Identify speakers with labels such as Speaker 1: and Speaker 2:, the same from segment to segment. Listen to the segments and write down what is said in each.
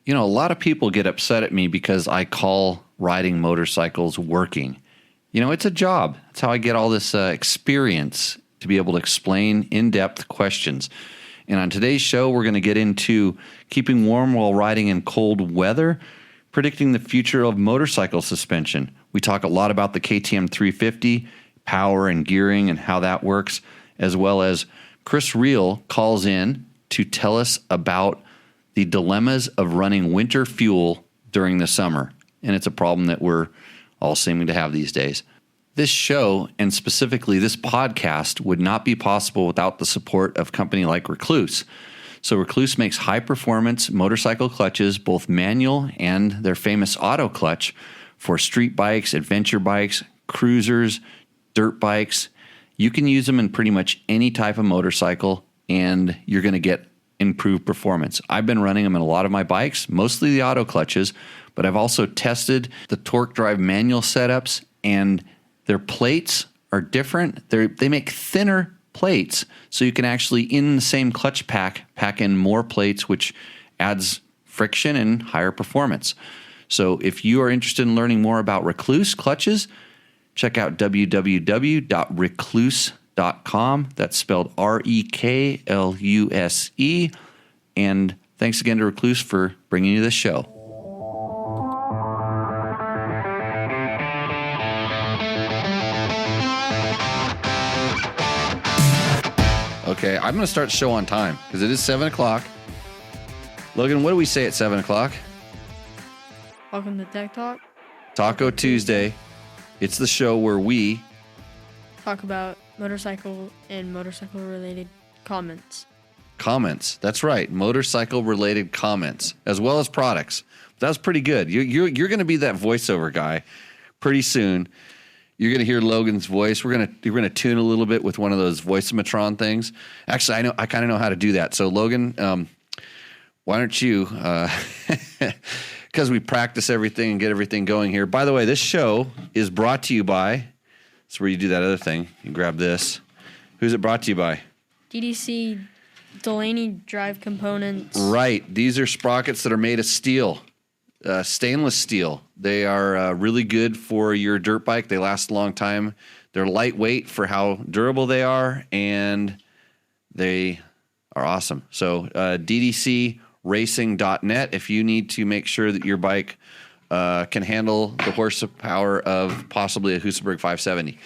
Speaker 1: You know, a lot of people get upset at me because I call riding motorcycles working. You know, it's a job. That's how I get all this experience to be able to explain in-depth questions. And on today's show, we're going to get into keeping warm while riding in cold weather, predicting the future of motorcycle suspension. We talk a lot about the KTM 350, power and gearing and how that works, as well as Chris Reel calls in to tell us about the dilemmas of running winter fuel during the summer. And it's a problem that we're all seeming to have these days. This show, and specifically this podcast, would not be possible without the support of a company like Rekluse. So Rekluse makes high-performance motorcycle clutches, both manual and their famous auto clutch, for street bikes, adventure bikes, cruisers, dirt bikes. You can use them in pretty much any type of motorcycle, and you're going to get improved performance. I've been running them in a lot of my bikes, mostly the auto clutches, but I've also tested the torque drive manual setups, and their plates are different. They make thinner plates, so you can actually, in the same clutch pack in more plates, which adds friction and higher performance. So if you are interested in learning more about Rekluse clutches, check out www.rekluse.com. That's spelled Rekluse. And thanks again to Rekluse for bringing you this show. Okay, I'm going to start the show on time because it is 7 o'clock. Logan, what do we say at 7 o'clock?
Speaker 2: Welcome to Tech Talk.
Speaker 1: Taco Tuesday. It's the show where we
Speaker 2: talk about motorcycle and motorcycle-related comments.
Speaker 1: Comments. That's right. Motorcycle-related comments, as well as products. That was pretty good. You're going to be that voiceover guy pretty soon. You're going to hear Logan's voice. You're going to tune a little bit with one of those voice-o-matron things. Actually, I kind of know how to do that. So, Logan, why don't you, because we practice everything and get everything going here. By the way, this show is brought to you by, that's where you do that other thing. You grab this. Who's it brought to you by?
Speaker 2: DDC Delaney Drive Components.
Speaker 1: Right. These are sprockets that are made of steel. Stainless steel. They are really good for your dirt bike. They last a long time. They're lightweight for how durable they are, and they are awesome. So ddcracing.net if you need to make sure that your bike can handle the horsepower of possibly a Husaberg 570.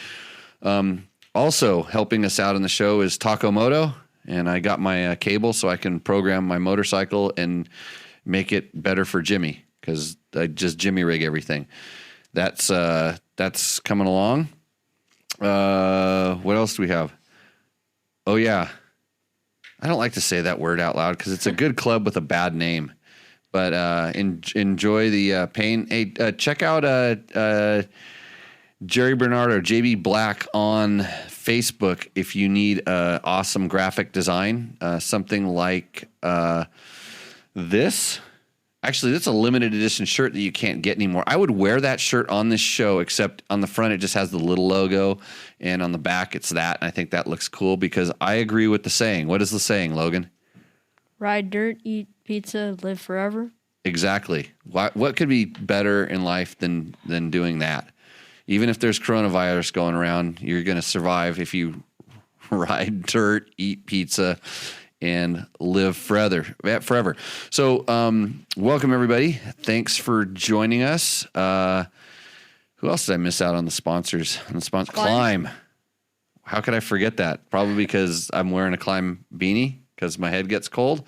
Speaker 1: Also helping us out in the show is Takomoto, and I got my cable so I can program my motorcycle and make it better for Jimmy, because I just Jimmy rig everything. That's coming along. What else do we have? Oh, yeah. I don't like to say that word out loud because it's a good club with a bad name. But enjoy the pain. Hey, check out Jerry Bernardo, JB Black on Facebook if you need awesome graphic design. Something like this. Actually, that's a limited edition shirt that you can't get anymore. I would wear that shirt on this show, except on the front it just has the little logo, and on the back it's that. And I think that looks cool because I agree with the saying. What is the saying, Logan?
Speaker 2: Ride dirt, eat pizza, live forever.
Speaker 1: Exactly. What could be better in life than doing that? Even if there's coronavirus going around, you're going to survive if you ride dirt, eat pizza, and live forever. So, welcome everybody. Thanks for joining us. Who else did I miss out on the sponsors? Climb. How could I forget that? Probably because I'm wearing a Climb beanie because my head gets cold.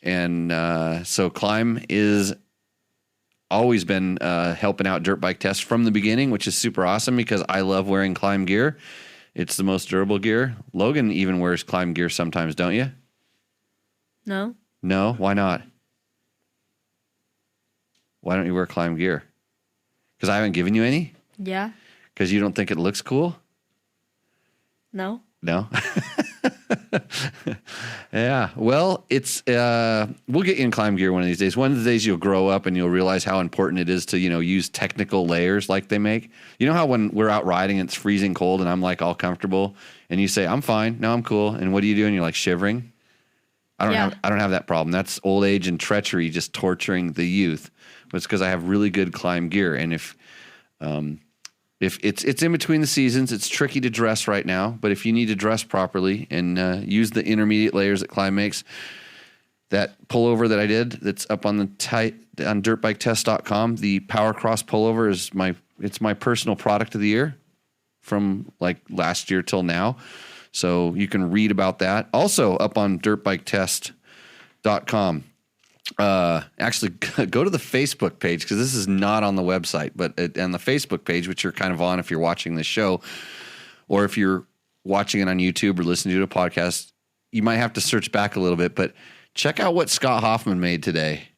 Speaker 1: And so Climb is always been helping out dirt bike tests from the beginning, which is super awesome because I love wearing Climb gear. It's the most durable gear. Logan even wears Climb gear sometimes, don't you?
Speaker 2: No.
Speaker 1: No? Why not? Why don't you wear Climb gear? Because I haven't given you any?
Speaker 2: Yeah.
Speaker 1: Because you don't think it looks cool?
Speaker 2: No.
Speaker 1: No? Yeah. Well, it's we'll get you in Climb gear one of these days. One of the days you'll grow up and you'll realize how important it is to, use technical layers like they make. You know how when we're out riding and it's freezing cold and I'm like all comfortable and you say, I'm fine, no, I'm cool. And what do you do? And you're like shivering. I don't have that problem. That's old age and treachery just torturing the youth. But it's because I have really good climb gear. And if it's in between the seasons, it's tricky to dress right now. But if you need to dress properly and use the intermediate layers that Climb makes, that pullover that I did that's up on on dirtbiketest.com, the Power Cross pullover is my personal product of the year from like last year till now. So you can read about that. Also up on dirtbiketest.com. Actually, go to the Facebook page because this is not on the website, but on the Facebook page, which you're kind of on if you're watching this show, or if you're watching it on YouTube or listening to a podcast, you might have to search back a little bit, but check out what Scott Hoffman made today.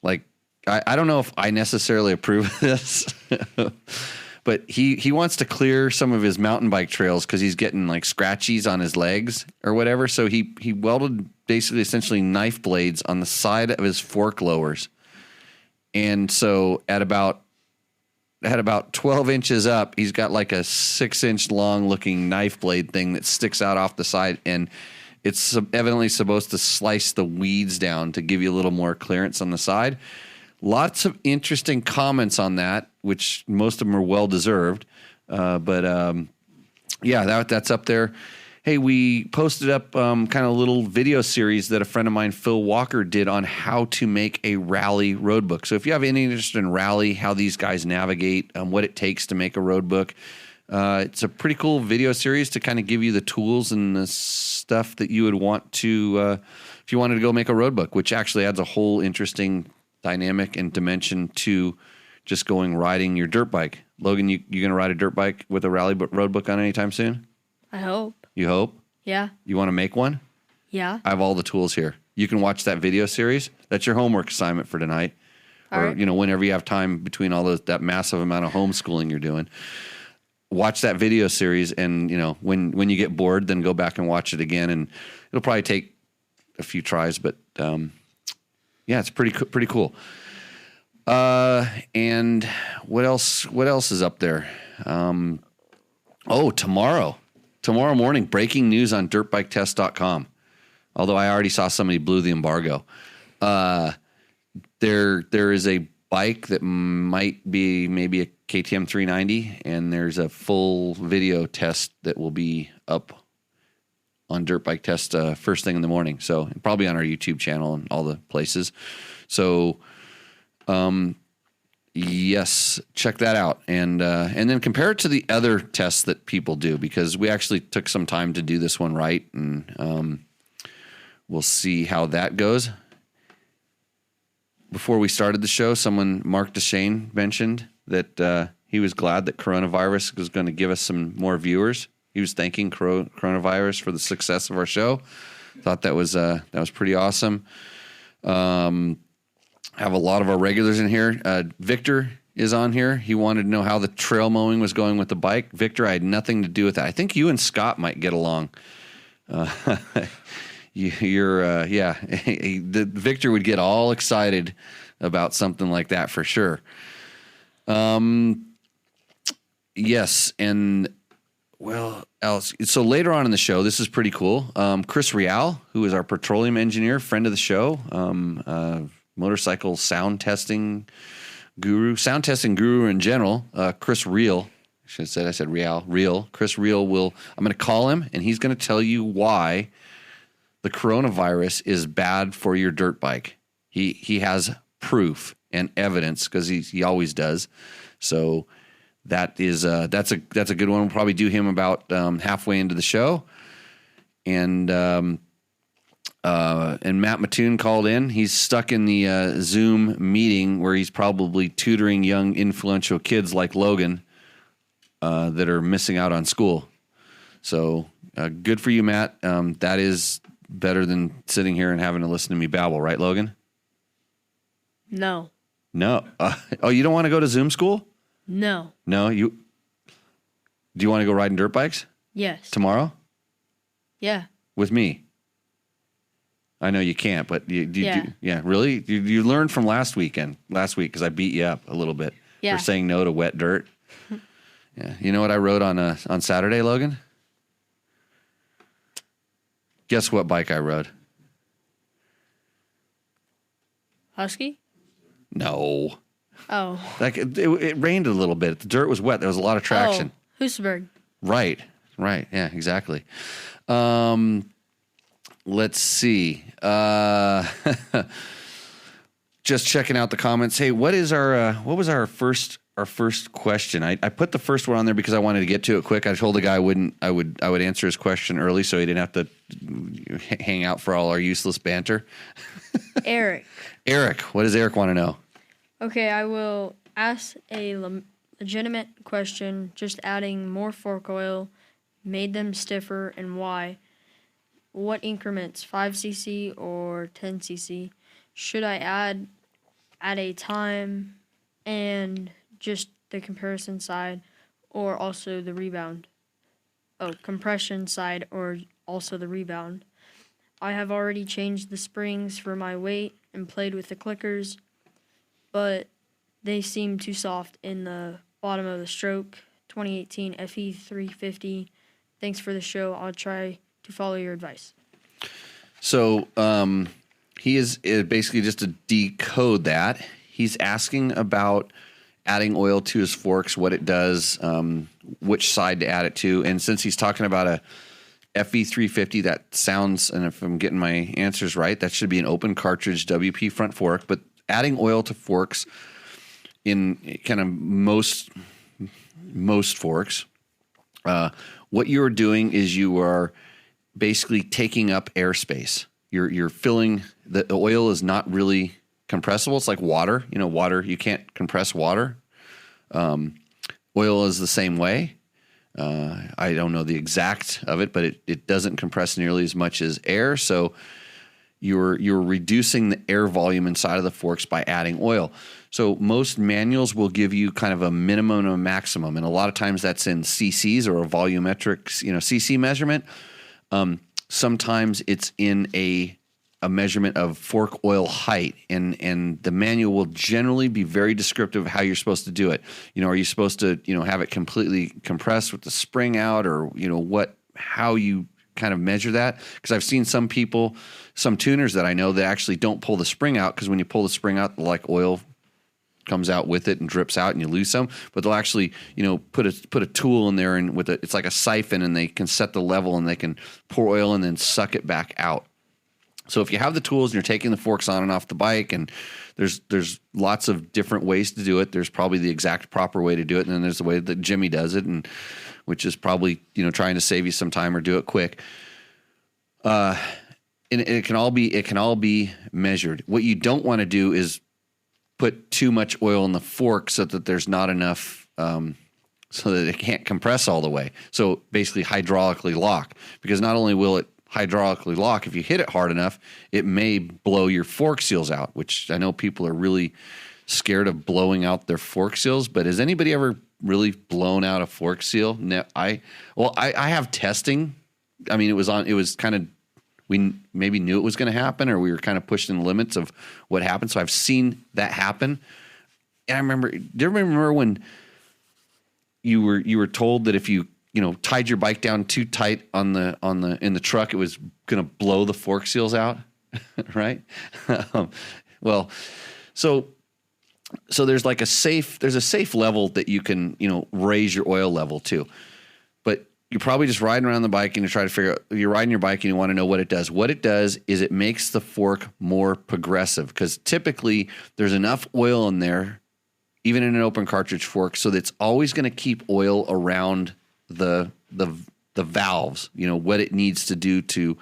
Speaker 1: Like, I don't know if I necessarily approve of this, but he wants to clear some of his mountain bike trails because he's getting like scratchies on his legs or whatever. So he welded basically essentially knife blades on the side of his fork lowers. And so at about 12 inches up, he's got like a 6-inch long looking knife blade thing that sticks out off the side. And it's evidently supposed to slice the weeds down to give you a little more clearance on the side. Lots of interesting comments on that, which most of them are well-deserved. But that's up there. Hey, we posted up kind of a little video series that a friend of mine, Phil Walker, did on how to make a rally road book. So if you have any interest in rally, how these guys navigate, what it takes to make a road book, it's a pretty cool video series to kind of give you the tools and the stuff that you would want to, if you wanted to go make a road book, which actually adds a whole interesting dynamic and dimension to just going riding your dirt bike. Logan, you going to ride a dirt bike with a rally road book on anytime soon?
Speaker 2: I hope.
Speaker 1: You hope?
Speaker 2: Yeah.
Speaker 1: You want to make one?
Speaker 2: Yeah.
Speaker 1: I have all the tools here. You can watch that video series. That's your homework assignment for tonight.
Speaker 2: All
Speaker 1: or,
Speaker 2: right.
Speaker 1: Whenever you have time between all that massive amount of homeschooling you're doing. Watch that video series and, when you get bored, then go back and watch it again. And it'll probably take a few tries, but it's pretty cool. And what else is up there? Tomorrow morning, breaking news on dirtbiketest.com. Although I already saw somebody blew the embargo. There is a bike that might be maybe a KTM 390, and there's a full video test that will be up on Dirt Bike Test first thing in the morning. So probably on our YouTube channel and all the places. So, yes, check that out. And then compare it to the other tests that people do, because we actually took some time to do this one right. And we'll see how that goes. Before we started the show, Mark DeShane, mentioned that he was glad that coronavirus was going to give us some more viewers. He was thanking coronavirus for the success of our show. Thought that was pretty awesome. Have a lot of our regulars in here. Victor is on here. He wanted to know how the trail mowing was going with the bike. Victor, I had nothing to do with that. I think you and Scott might get along. Victor would get all excited about something like that for sure. Yes, and well, else. So later on in the show, this is pretty cool. Chris Real, who is our petroleum engineer, friend of the show, motorcycle sound testing guru in general. Chris Real, I said Real. Chris Real I'm going to call him, and he's going to tell you why the coronavirus is bad for your dirt bike. He has proof and evidence, because he always does. So that's a good one. We'll probably do him about halfway into the show. And Matt Mattoon called in. He's stuck in the Zoom meeting where he's probably tutoring young influential kids like Logan that are missing out on school. So good for you, Matt. That is better than sitting here and having to listen to me babble, right, Logan?
Speaker 2: No.
Speaker 1: No. You don't want to go to Zoom school?
Speaker 2: No.
Speaker 1: No. Do you want to go riding dirt bikes?
Speaker 2: Yes.
Speaker 1: Tomorrow?
Speaker 2: Yeah.
Speaker 1: With me? I know you can't, but
Speaker 2: Yeah.
Speaker 1: Really? You learned from last week because I beat you up a little bit
Speaker 2: Yeah.
Speaker 1: for saying no to wet dirt. Yeah. You know what I rode on Saturday, Logan? Guess what bike I rode?
Speaker 2: Husky?
Speaker 1: No.
Speaker 2: Oh.
Speaker 1: Like it rained a little bit. The dirt was wet. There was a lot of traction.
Speaker 2: Oh, Husberg.
Speaker 1: Right. Yeah, exactly. Let's see. Just checking out the comments. Hey, what was our first question? I put the first one on there because I wanted to get to it quick. I told the guy I would answer his question early so he didn't have to hang out for all our useless banter.
Speaker 2: Eric.
Speaker 1: Eric, what does Eric want to know?
Speaker 2: Okay, I will ask a legitimate question. Just adding more fork oil made them stiffer, and why? What increments, 5cc or 10cc, should I add at a time, and just the comparison side, or also the rebound? Oh, compression side, or also the rebound. I have already changed the springs for my weight and played with the clickers, but they seem too soft in the bottom of the stroke. 2018 FE 350. Thanks for the show. I'll try to follow your advice.
Speaker 1: So he is basically, just to decode that, he's asking about adding oil to his forks, what it does, which side to add it to. And since he's talking about a FE 350, that sounds, and if I'm getting my answers right, that should be an open cartridge WP front fork. But adding oil to forks in kind of most forks, what you're doing is you are basically taking up airspace. You're filling, the oil is not really compressible. It's like water. Water, you can't compress water. Oil is the same way. I don't know the exact of it, but it doesn't compress nearly as much as air. So you're reducing the air volume inside of the forks by adding oil. So most manuals will give you kind of a minimum and a maximum, and a lot of times that's in cc's or a volumetric, cc measurement. Sometimes it's in a measurement of fork oil height, and the manual will generally be very descriptive of how you're supposed to do it. Are you supposed to, have it completely compressed with the spring out, or, how you kind of measure that? Because I've seen some tuners that I know that actually don't pull the spring out, because when you pull the spring out, like oil comes out with it and drips out and you lose some, but they'll actually, put a tool in there, and it's like a siphon, and they can set the level and they can pour oil and then suck it back out. So if you have the tools and you're taking the forks on and off the bike, and there's lots of different ways to do it. There's probably the exact proper way to do it, and then there's the way that Jimmy does it, and which is probably, trying to save you some time or do it quick. And it can all be measured. What you don't want to do is put too much oil in the fork so that there's not enough, so that it can't compress all the way. So basically hydraulically lock, because not only will it hydraulically lock, if you hit it hard enough, it may blow your fork seals out, which I know people are really scared of blowing out their fork seals. But has anybody ever really blown out a fork seal? No, I have testing. I mean, it was kind of, we maybe knew it was going to happen, or we were kind of pushing the limits of what happened. So I've seen that happen. And I remember, do you remember when you were told that if you tied your bike down too tight in the truck, it was going to blow the fork seals out, right? Well, so there's like a safe level that you can, raise your oil level to, but you're probably just riding around the bike and you're riding your bike and you want to know what it does. What it does is it makes the fork more progressive, because typically there's enough oil in there, even in an open cartridge fork, so that it's always going to keep oil around the valves, what it needs to do to,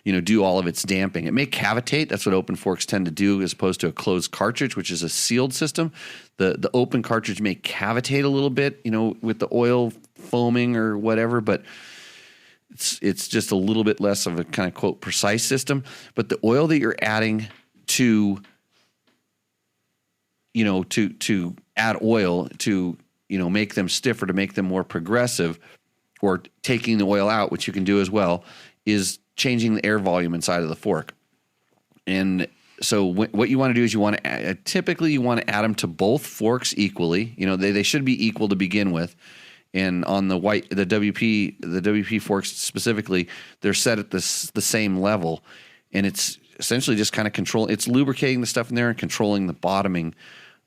Speaker 1: do all of its damping. It may cavitate. That's what open forks tend to do, as opposed to a closed cartridge, which is a sealed system. The open cartridge may cavitate a little bit, with the oil foaming or whatever, but it's just a little bit less of a kind of quote precise system. But the oil that you're adding to add oil to, make them stiffer, to make them more progressive, or taking the oil out, which you can do as well, is changing the air volume inside of the fork. And so what you want to do is you want to add them to both forks equally. They should be equal to begin with. And on the WP forks specifically, they're set at the same level. And it's essentially just kind of it's lubricating the stuff in there and controlling the bottoming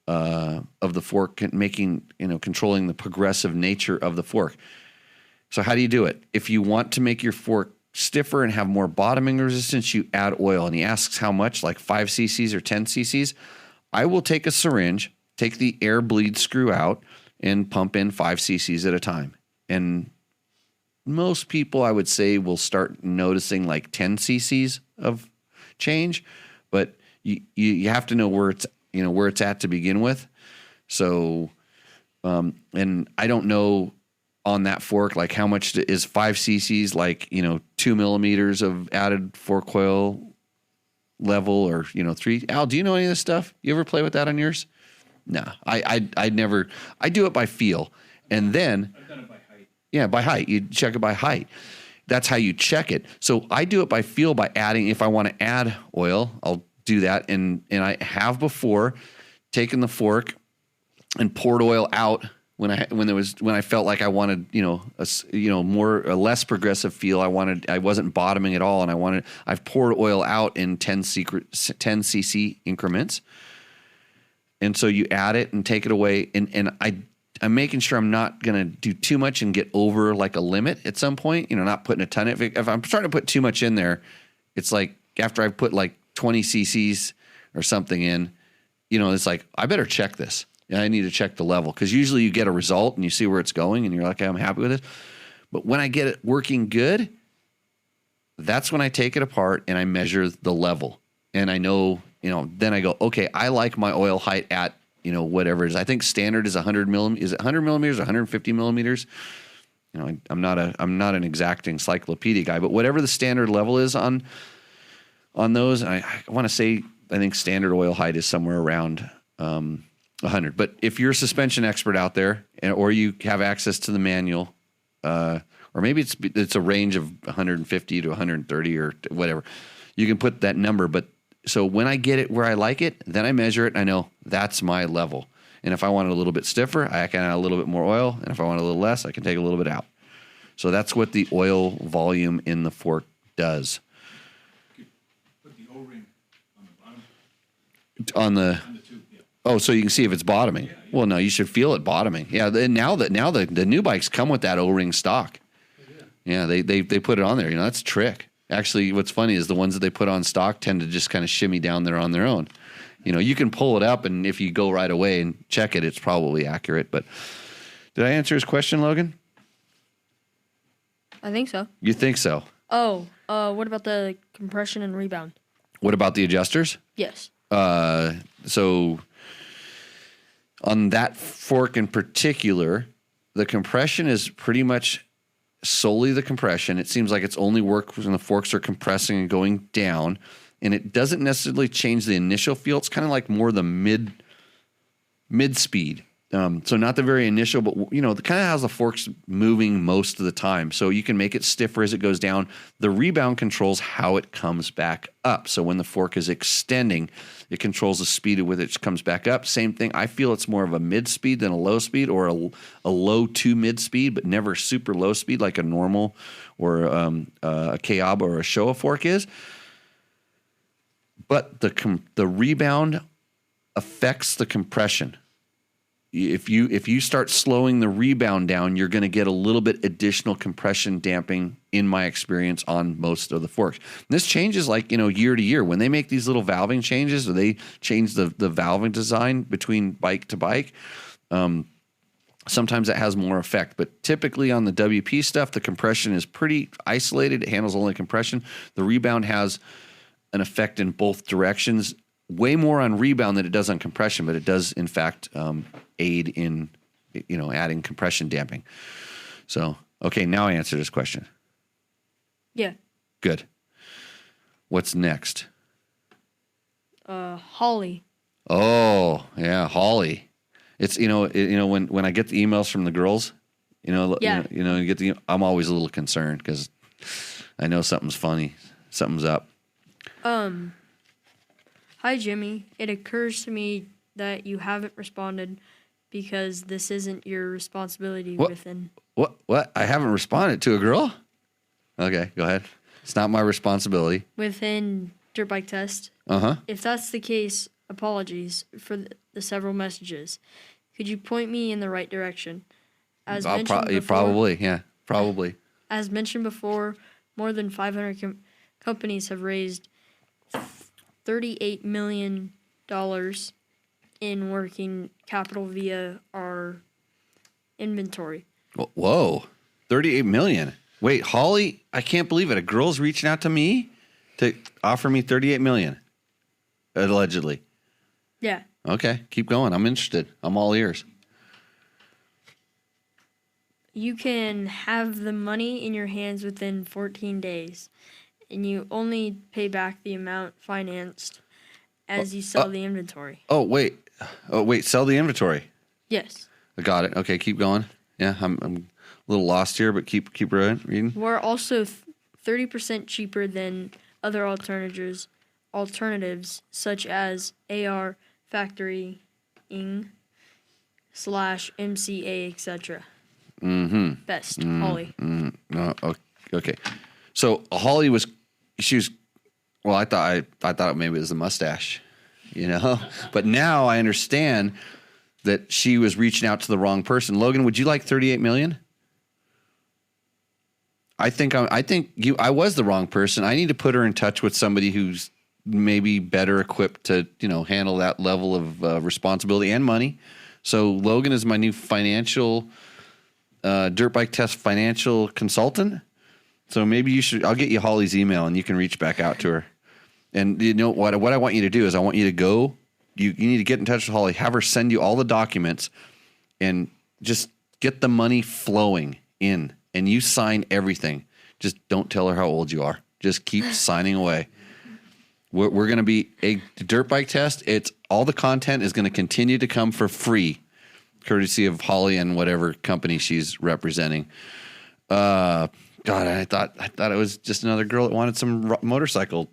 Speaker 1: of the fork, controlling the progressive nature of the fork. So how do you do it? If you want to make your fork stiffer and have more bottoming resistance, you add oil. And he asks how much, like 5 cc's or 10 cc's. I will take a syringe, take the air bleed screw out, and pump in 5 cc's at a time. And most people, I would say, will start noticing like 10 cc's of change, but you have to know where it's at to begin with. So, and I don't know on that fork, like how much is 5 cc's, like, 2 millimeters of added fork oil level, or 3. Al, do you know any of this stuff? You ever play with that on yours? No, I never. I do it by feel, and then
Speaker 3: I've done it by height.
Speaker 1: Yeah, by height. You check it by height. That's how you check it. So I do it by feel, by adding. If I want to add oil, I'll do that, and I have before taken the fork and poured oil out when I felt like I wanted a less progressive feel. I wasn't bottoming at all, and I've poured oil out in 10 cc increments. And so you add it and take it away, and I'm making sure I'm not going to do too much and get over like a limit at some point, not putting a ton of it. If I'm starting to put too much in there, it's like after I've put like 20 cc's or something in, it's like, I better check this. I need to check the level, because usually you get a result and you see where it's going and you're like, I'm happy with it. But when I get it working good, that's when I take it apart and I measure the level. And I know, then I go, okay, I like my oil height at, whatever it is. I think standard is 100 millimeters. Is it 100 millimeters or 150 millimeters? I'm not an exact encyclopedia guy, but whatever the standard level is on those, I want to say, I think standard oil height is somewhere around 100. But if you're a suspension expert out there, or you have access to the manual, or maybe it's a range of 150 to 130 or whatever, you can put that number. But so when I get it where I like it, then I measure it and I know that's my level. And if I want it a little bit stiffer, I can add a little bit more oil. And if I want a little less, I can take a little bit out. So that's what the oil volume in the fork does.
Speaker 3: Put the O-ring on the bottom.
Speaker 1: On the
Speaker 3: tube, yeah.
Speaker 1: Oh, so you can see if it's bottoming. Yeah. Well, no, you should feel it bottoming. Yeah, now the new bikes come with that O-ring stock. Yeah, they put it on there. That's a trick. Actually, what's funny is the ones that they put on stock tend to just kind of shimmy down there on their own. You can pull it up, and if you go right away and check it, it's probably accurate. But did I answer his question, Logan?
Speaker 2: I think so.
Speaker 1: You think so?
Speaker 2: Oh, what about the compression and rebound?
Speaker 1: What about the adjusters?
Speaker 2: Yes.
Speaker 1: So on that fork in particular, the compression is pretty much solely the compression. It seems like it's only work when the forks are compressing and going down, and it doesn't necessarily change the initial feel. It's kind of like more the mid speed. So not the very initial, but it kind of has the forks moving most of the time. So you can make it stiffer as it goes down. The rebound controls how it comes back up. So when the fork is extending, it controls the speed at which it comes back up. Same thing. I feel it's more of a mid speed than a low speed, or a low to mid speed, but never super low speed like a normal or a Kayaba or a Showa fork is. But the rebound affects the compression. If you start slowing the rebound down, you're going to get a little bit additional compression damping, in my experience, on most of the forks. And this changes like, year to year. When they make these little valving changes, or they change the valving design between bike to bike, sometimes that has more effect. But typically on the WP stuff, the compression is pretty isolated. It handles only compression. The rebound has an effect in both directions. Way more on rebound than it does on compression, but it does, in fact, aid in, adding compression damping. So, okay, now I answered this question.
Speaker 2: Yeah.
Speaker 1: Good. What's next?
Speaker 2: Holly.
Speaker 1: Oh, yeah, Holly. It's when I get the emails from the girls, you get I'm always a little concerned because I know something's funny, something's up.
Speaker 2: Hi, Jimmy. It occurs to me that you haven't responded because this isn't your responsibility within...
Speaker 1: What? I haven't responded to a girl? Okay, go ahead. It's not my responsibility.
Speaker 2: Within dirt bike test.
Speaker 1: Uh-huh.
Speaker 2: If that's the case, apologies for the several messages. Could you point me in the right direction? As mentioned before,
Speaker 1: Probably.
Speaker 2: As mentioned before, more than 500 companies have raised $38 million in working capital via our inventory.
Speaker 1: Whoa, 38 million. Wait, Holly, I can't believe it. A girl's reaching out to me to offer me 38 million, allegedly.
Speaker 2: Yeah.
Speaker 1: Okay, keep going. I'm interested. I'm all ears.
Speaker 2: You can have the money in your hands within 14 days, and you only pay back the amount financed as you sell the inventory.
Speaker 1: Oh, wait, sell the inventory.
Speaker 2: Yes.
Speaker 1: I got it. Okay, keep going. Yeah, I'm a little lost here, but keep reading.
Speaker 2: We're also 30% cheaper than other alternatives such as AR Factory, /MCA, etc.
Speaker 1: Mm-hmm.
Speaker 2: Best, Holly.
Speaker 1: Mm-hmm. No, okay. So Holly was well, I thought maybe it was the mustache, but now I understand that she was reaching out to the wrong person. Logan, would you like 38 million? I think I was the wrong person. I need to put her in touch with somebody who's maybe better equipped to, handle that level of responsibility and money. So Logan is my new financial dirt bike test financial consultant. So maybe I'll get you Holly's email and you can reach back out to her. And what I want you to do is I want you to go, you need to get in touch with Holly, have her send you all the documents and just get the money flowing in and you sign everything. Just don't tell her how old you are. Just keep signing away. We're going to be a dirt bike test. It's all the content is going to continue to come for free, courtesy of Holly and whatever company she's representing. God, I thought it was just another girl that wanted some motorcycle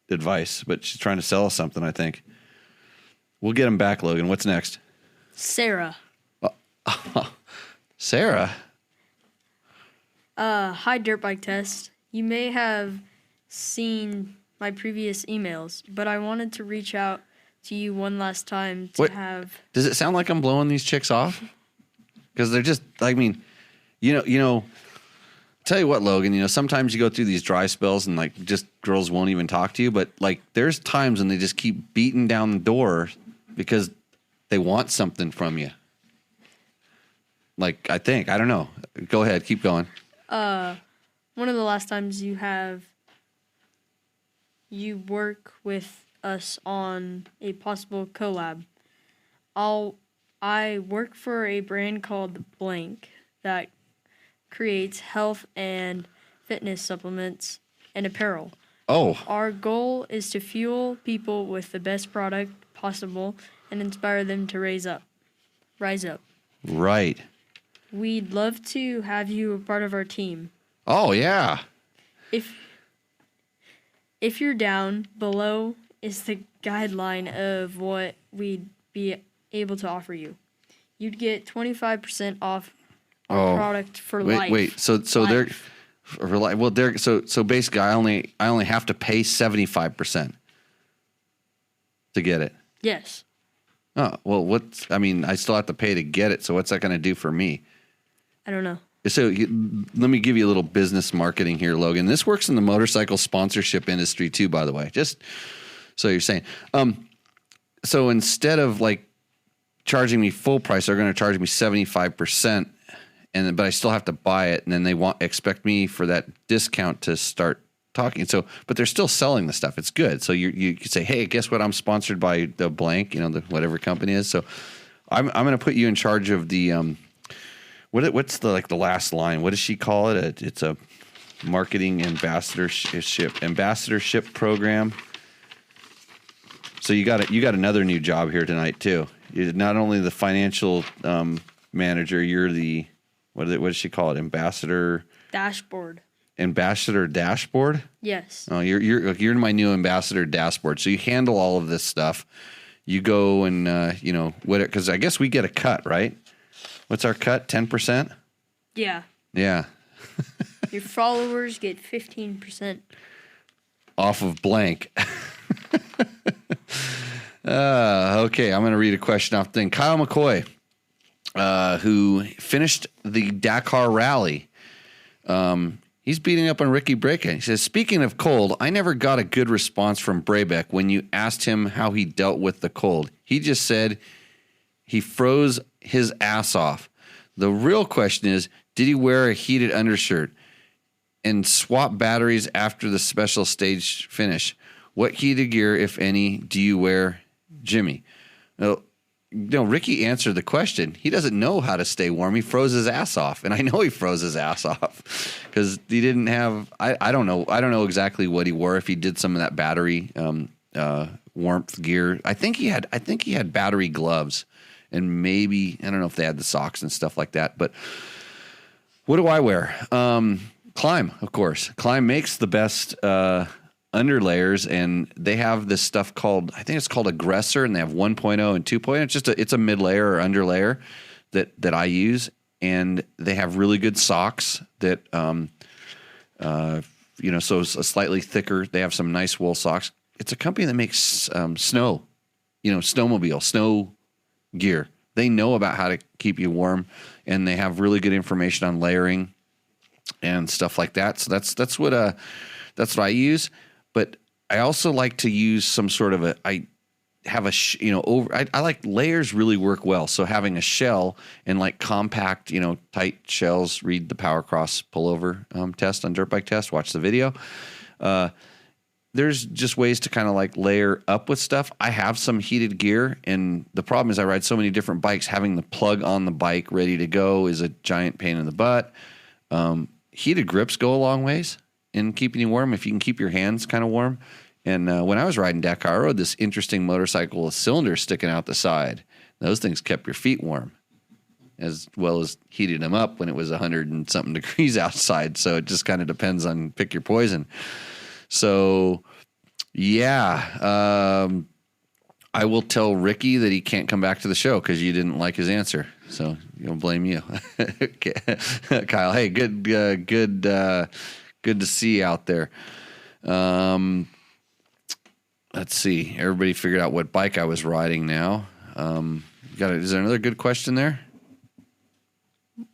Speaker 1: advice, but she's trying to sell us something, I think. We'll get him back, Logan. What's next?
Speaker 2: Sarah.
Speaker 1: Sarah?
Speaker 2: Hi, Dirt Bike Test. You may have seen my previous emails, but I wanted to reach out to you one last time to have...
Speaker 1: Does it sound like I'm blowing these chicks off? Because they're just, tell you what, Logan, sometimes you go through these dry spells and just girls won't even talk to you, but there's times when they just keep beating down the door because they want something from you. I don't know. Go ahead, keep going.
Speaker 2: One of the last times you work with us on a possible collab. I work for a brand called Blank that creates health and fitness supplements and apparel.
Speaker 1: Oh.
Speaker 2: Our goal is to fuel people with the best product possible and inspire them to rise up.
Speaker 1: Right.
Speaker 2: We'd love to have you a part of our team.
Speaker 1: Oh, yeah.
Speaker 2: If you're down, below is the guideline of what we'd be able to offer you. You'd get 25% off our product for life.
Speaker 1: Wait. So they're for life. Well, so basically, I only have to pay 75% to get it.
Speaker 2: Yes.
Speaker 1: Oh well, I still have to pay to get it. So what's that going to do for me?
Speaker 2: I don't know.
Speaker 1: So let me give you a little business marketing here, Logan. This works in the motorcycle sponsorship industry too, by the way. Just so you're saying. So instead of charging me full price, they're going to charge me 75%, but I still have to buy it, and then they expect me for that discount to start talking. So, but they're still selling the stuff. It's good. So you could say, hey, guess what? I'm sponsored by the blank, the whatever company is. So I'm going to put you in charge of the what's the last line? What does she call it? It's a marketing ambassadorship program. So you got another new job here tonight too. You're not only the financial manager, you're the what does she call it? Ambassador
Speaker 2: dashboard. Yes.
Speaker 1: Oh, you're my new ambassador dashboard. So you handle all of this stuff. You go and because I guess we get a cut, right? What's our cut? 10%?
Speaker 2: Yeah.
Speaker 1: Yeah.
Speaker 2: Your followers get 15%.
Speaker 1: off of blank. Okay, I'm going to read a question off the thing. Kyle McCoy, who finished the Dakar Rally. He's beating up on Ricky Breka. He says, speaking of cold, I never got a good response from Brabeck when you asked him how he dealt with the cold. He just said he froze his ass off. The real question is, did he wear a heated undershirt and swap batteries after the special stage finish? What heated gear, if any, do you wear, Jimmy? Well, Ricky answered the question. He doesn't know how to stay warm. He froze his ass off, and I know he froze his ass off because he didn't have. I don't know. I don't know exactly what he wore. If he did some of that battery warmth gear, I think he had battery gloves, and maybe I don't know if they had the socks and stuff like that. But what do I wear? Climb, of course. Climb makes the best underlayers, and they have this stuff called, I think it's called Aggressor, and they have 1.0 and 2.0. It's a mid layer or underlayer that I use, and they have really good socks that so it's a slightly thicker. They have some nice wool socks. It's a company that makes snow gear. They know about how to keep you warm, and they have really good information on layering and stuff like that. So that's what I use. But I also like to use some sort of I like layers really work well. So having a shell and like compact, tight shells, read the Power Cross pullover test on Dirt Bike Test, watch the video. There's just ways to kind of like layer up with stuff. I have some heated gear, and the problem is I ride so many different bikes. Having the plug on the bike ready to go is a giant pain in the butt. Heated grips go a long ways in keeping you warm if you can keep your hands kind of warm. And when I was riding Dakar, I rode this interesting motorcycle with cylinders sticking out the side. Those things kept your feet warm, as well as heated them up when it was 100 and something degrees outside. So it just kind of depends on pick your poison. So, yeah, I will tell Ricky that he can't come back to the show because you didn't like his answer. So you'll blame you. Okay. Kyle, hey, good to see you out there. Let's see. Everybody figured out what bike I was riding now. Is there another good question there?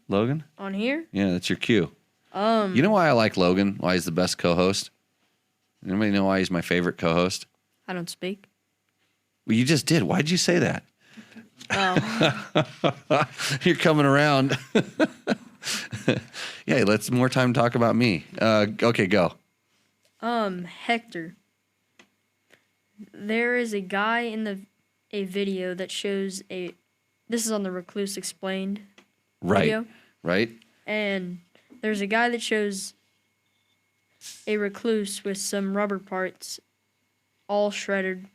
Speaker 1: Logan?
Speaker 2: On here?
Speaker 1: Yeah, that's your cue. You know why I like Logan? Why he's the best co-host? Anybody know why he's my favorite co-host?
Speaker 2: I don't speak.
Speaker 1: Well, you just did. Why'd you say that?
Speaker 2: Oh.
Speaker 1: You're coming around. Yeah, let's more time talk about me. Okay, go.
Speaker 2: Hector. There is a guy in a video that shows this is on the Rekluse Explained video.
Speaker 1: Right.
Speaker 2: And there's a guy that shows a Rekluse with some rubber parts all shredded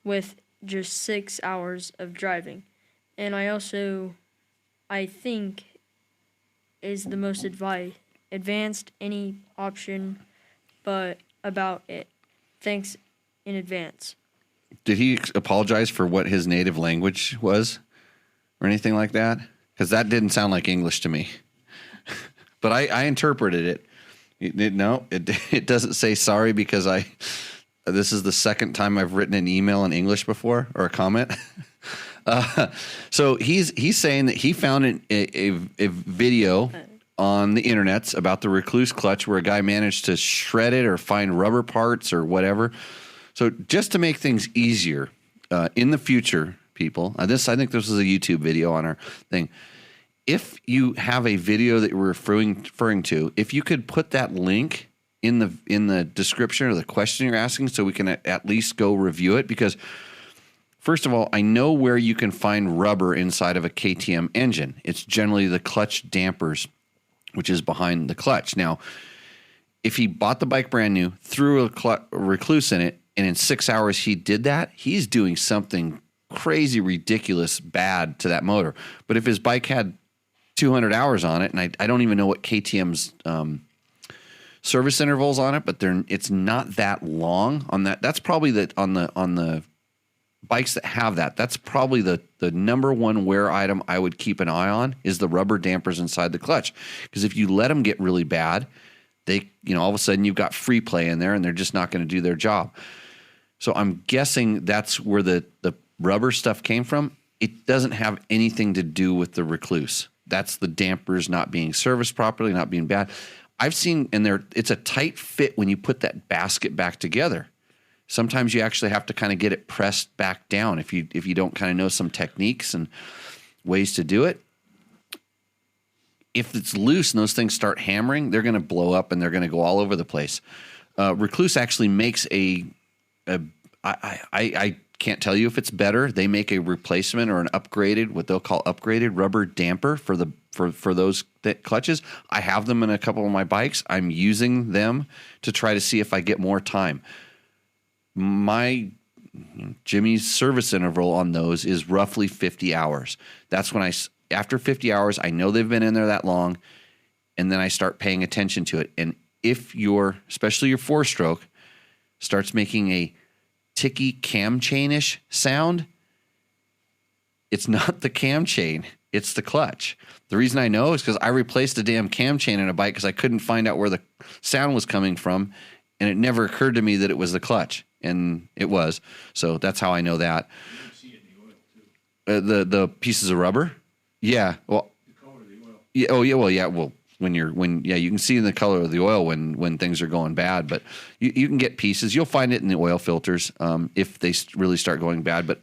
Speaker 2: with just 6 hours of driving. And I think is the most advanced any option, but about it. Thanks in advance.
Speaker 1: Did he apologize for what his native language was or anything like that? Because that didn't sound like English to me. But I interpreted it. It doesn't say sorry because this is the second time I've written an email in English before or a comment. So he's saying that he found a video on the internet about the Rekluse clutch where a guy managed to shred it or find rubber parts or whatever. So just to make things easier in the future, people, I think this was a YouTube video on our thing. If you have a video that you're referring to, if you could put that link in the description or the question you're asking so we can at least go review it, because first of all, I know where you can find rubber inside of a KTM engine. It's generally the clutch dampers, which is behind the clutch. Now, if he bought the bike brand new, threw a Rekluse in it, and in 6 hours he did that, he's doing something crazy, ridiculous, bad to that motor. But if his bike had 200 hours on it, and I don't even know what KTM's service intervals on it, but it's not that long on that. That's probably on the bikes that have that. That's probably the number one wear item I would keep an eye on is the rubber dampers inside the clutch. Because if you let them get really bad, they, all of a sudden you've got free play in there and they're just not going to do their job. So I'm guessing that's where the rubber stuff came from. It doesn't have anything to do with the Rekluse. That's the dampers not being serviced properly, not being bad. I've seen it's a tight fit when you put that basket back together. Sometimes you actually have to kind of get it pressed back down if you don't kind of know some techniques and ways to do it. If it's loose and those things start hammering, they're going to blow up and they're going to go all over the place. Rekluse actually makes I can't tell you if it's better. They make a replacement or an upgraded, what they'll call upgraded rubber damper for those clutches. I have them in a couple of my bikes. I'm using them to try to see if I get more time. My Jimmy's service interval on those is roughly 50 hours. That's when after 50 hours, I know they've been in there that long, and then I start paying attention to it. And if especially your 4-stroke, starts making a ticky cam chain-ish sound, it's not the cam chain, it's the clutch. The reason I know is because I replaced the damn cam chain in a bike because I couldn't find out where the sound was coming from, and it never occurred to me that it was the clutch, and it was. So that's how I know that.
Speaker 3: You can see it in the oil too.
Speaker 1: The pieces of rubber, yeah. Well,
Speaker 3: The color of the oil.
Speaker 1: yeah. Oh yeah. Well, yeah. Well, you can see in the color of the oil when things are going bad, but you can get pieces. You'll find it in the oil filters if they really start going bad. But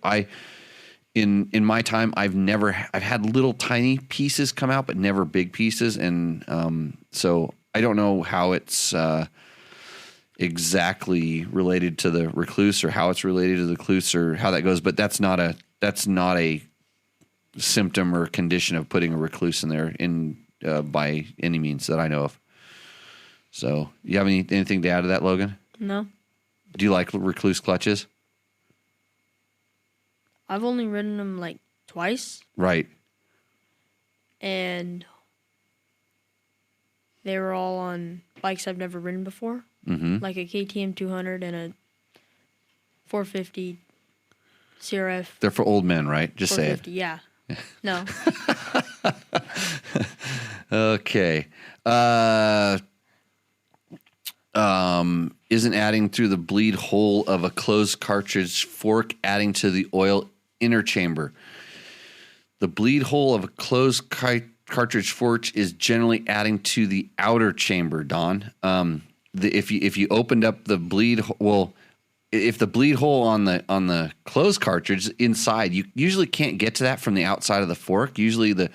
Speaker 1: in my time, I've had little tiny pieces come out, but never big pieces, and so I don't know how it's exactly related to the Rekluse or how it's related to the Rekluse or how that goes. But that's not a symptom or condition of putting a Rekluse in there by any means that I know of. So, you have anything to add to that, Logan?
Speaker 2: No.
Speaker 1: Do you like Rekluse clutches?
Speaker 2: I've only ridden them like twice,
Speaker 1: Right.
Speaker 2: and they were all on bikes I've never ridden before, like a KTM 200 and a 450 CRF.
Speaker 1: They're for old men, right? Just say it.
Speaker 2: 450, yeah. No.
Speaker 1: Okay. Isn't adding through the bleed hole of a closed cartridge fork adding to the oil inner chamber? The bleed hole of a closed cartridge fork is generally adding to the outer chamber, Don. If you opened up the bleed, if the bleed hole on the closed cartridge inside, you usually can't get to that from the outside of the fork. Usually the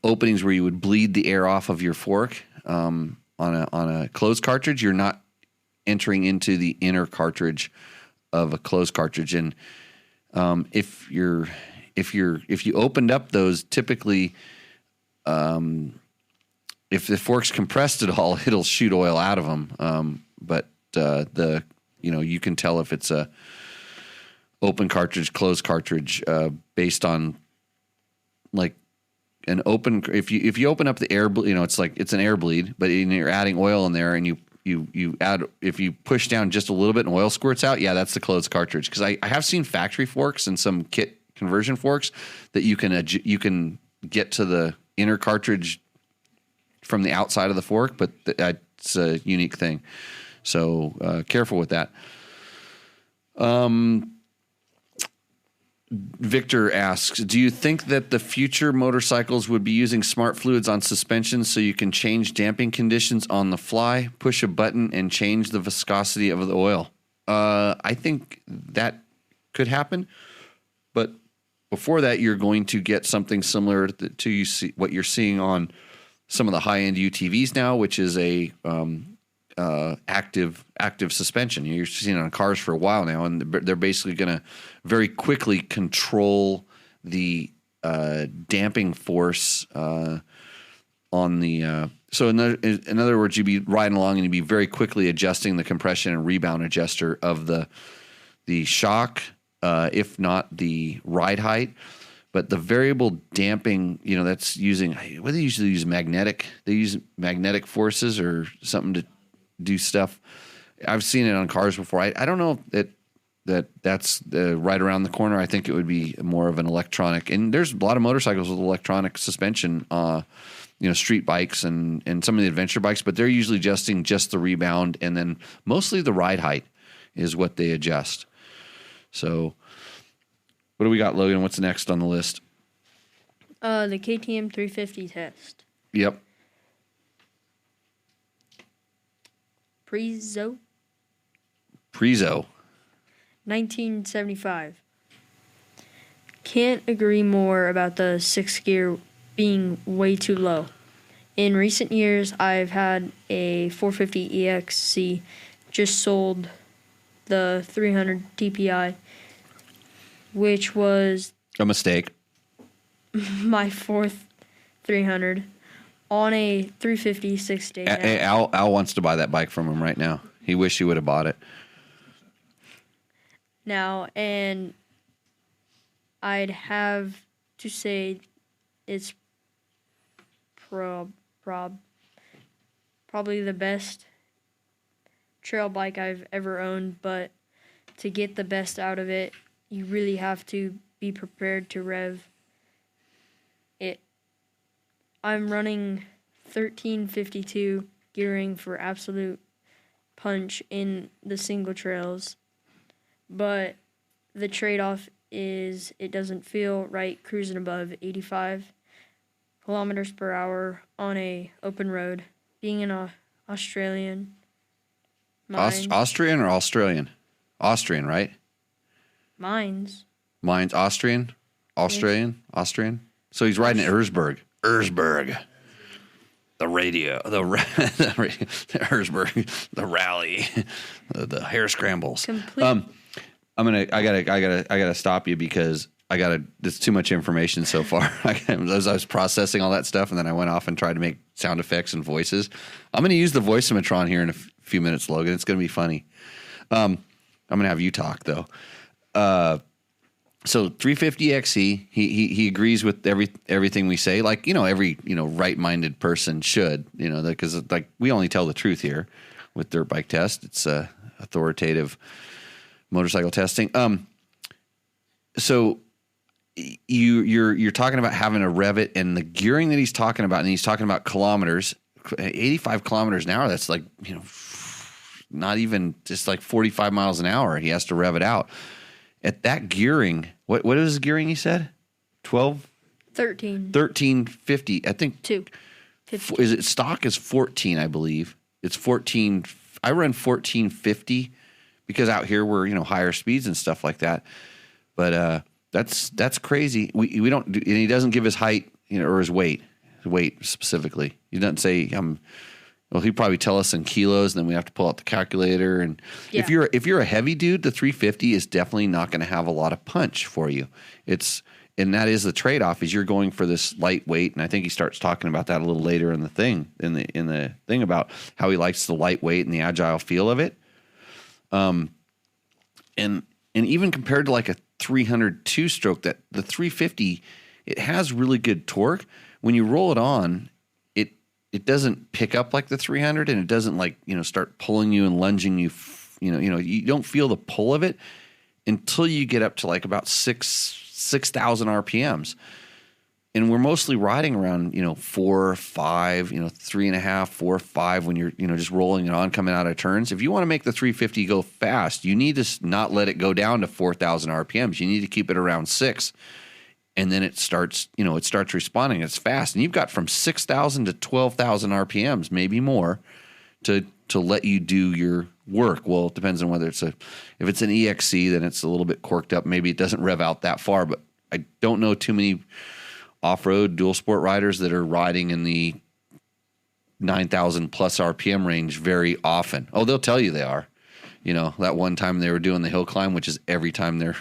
Speaker 1: openings where you would bleed the air off of your fork on a closed cartridge, you're not entering into the inner cartridge of a closed cartridge. And if you opened up those, typically, if the fork's compressed at all, it'll shoot oil out of them. But you can tell if it's a open cartridge, closed cartridge, based on like an open. If you open up the air, it's an air bleed, but you're adding oil in there, and you add, if you push down just a little bit and oil squirts out, yeah, that's the closed cartridge. Because I have seen factory forks and some kit conversion forks that you can get to the inner cartridge from the outside of the fork, but that's a unique thing. So careful with that. Victor asks, do you think that the future motorcycles would be using smart fluids on suspension so you can change damping conditions on the fly, push a button, and change the viscosity of the oil? I think that could happen, but before that, you're going to get something similar to what you're seeing on some of the high-end UTVs now, which is a active suspension. You're seeing it on cars for a while now, and they're basically going to very quickly control the damping force on the. So in other words, you'd be riding along and you'd be very quickly adjusting the compression and rebound adjuster of the shock, if not the ride height. But the variable damping, that's using, what do they usually use? Magnetic. They use magnetic forces or something to do stuff. I've seen it on cars before. I don't know that's right around the corner. I think it would be more of an electronic. And there's a lot of motorcycles with electronic suspension, street bikes and some of the adventure bikes, but they're usually adjusting just the rebound, and then mostly the ride height is what they adjust. So what do we got, Logan? What's next on the list?
Speaker 2: The KTM 350 test.
Speaker 1: Yep.
Speaker 2: Prezo,
Speaker 1: Prezo.
Speaker 2: 1975. Can't agree more about the 6th gear being way too low. In recent years, I've had a 450 EXC, just sold the 300 TPI, which was
Speaker 1: A mistake.
Speaker 2: my 4th 300 on a 350 6-day.
Speaker 1: Al wants to buy that bike from him right now. He wish he would have bought it.
Speaker 2: Now, and I'd have to say it's probably the best trail bike I've ever owned, but to get the best out of it, you really have to be prepared to rev it. I'm running 1352 gearing for absolute punch in the single trails, but the trade-off is it doesn't feel right cruising above 85 kilometers per hour on a open road. Being an Australian,
Speaker 1: Austrian or Australian? Austrian, right?
Speaker 2: Mine's
Speaker 1: Austrian? Austrian? So he's riding at Erzberg. The radio, the Erzberg, the rally, the hair scrambles.
Speaker 2: complete.
Speaker 1: I gotta stop you because it's too much information so far. As I was processing all that stuff, and then I went off and tried to make sound effects and voices. I'm gonna use the voice-o-matron here in a few minutes, Logan. It's gonna be funny. I'm gonna have you talk though. So 350 XE, he agrees with everything we say, like every right-minded person should, because like we only tell the truth here with Dirt Bike Test. It's authoritative motorcycle testing. So you're talking about having to rev it, and the gearing that he's talking about, and he's talking about kilometers, 85 kilometers an hour. That's like not even just like 45 miles an hour. He has to rev it out. At that gearing, what is his gearing he said? 12? 1350. I think
Speaker 2: 250.
Speaker 1: Is it stock is 14, I believe. It's 14. I run 1450 because out here we're, higher speeds and stuff like that. But that's crazy. We don't do, and he doesn't give his height, or his weight specifically. He doesn't say well, he'd probably tell us in kilos, and then we have to pull out the calculator. And
Speaker 2: Yeah.
Speaker 1: if you're a heavy dude, the 350 is definitely not going to have a lot of punch for you. And that is the trade-off, is you're going for this lightweight. And I think he starts talking about that a little later in the thing, in the thing about how he likes the lightweight and the agile feel of it. And even compared to like a 300 two-stroke, that the 350, it has really good torque. When you roll it on, it doesn't pick up like the 300, and it doesn't start pulling you and lunging you. You don't feel the pull of it until you get up to like about 6,000 RPMs. And we're mostly riding around 4, 5, 3.5, 4, 5 when you're just rolling it on, coming out of turns. If you want to make the 350 go fast, you need to not let it go down to 4,000 RPMs. You need to keep it around 6. And then it starts responding. It's fast. And you've got from 6,000 to 12,000 RPMs, maybe more, to let you do your work. Well, it depends on whether if it's an EXC, then it's a little bit corked up. Maybe it doesn't rev out that far, but I don't know too many off-road dual sport riders that are riding in the 9,000 plus RPM range very often. Oh, they'll tell you they are. That one time they were doing the hill climb, which is every time they're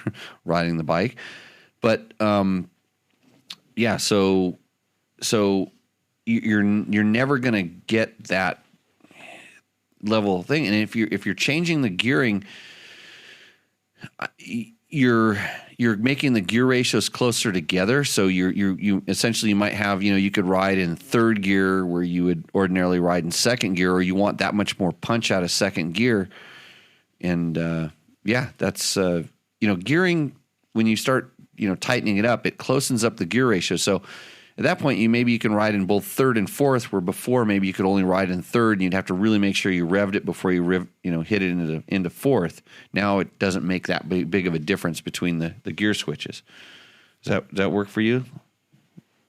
Speaker 1: riding the bike. But yeah, so you're never going to get that level of thing. And if you're changing the gearing, you're making the gear ratios closer together. So you essentially, you might have, you could ride in third gear where you would ordinarily ride in second gear, or you want that much more punch out of second gear. And yeah, that's gearing, when you start tightening it up, it closens up the gear ratio. So At that point, you can ride in both third and fourth, where before maybe you could only ride in third, and you'd have to really make sure you revved it before you hit it into fourth. Now it doesn't make that big of a difference between the gear switches. Does that work for you?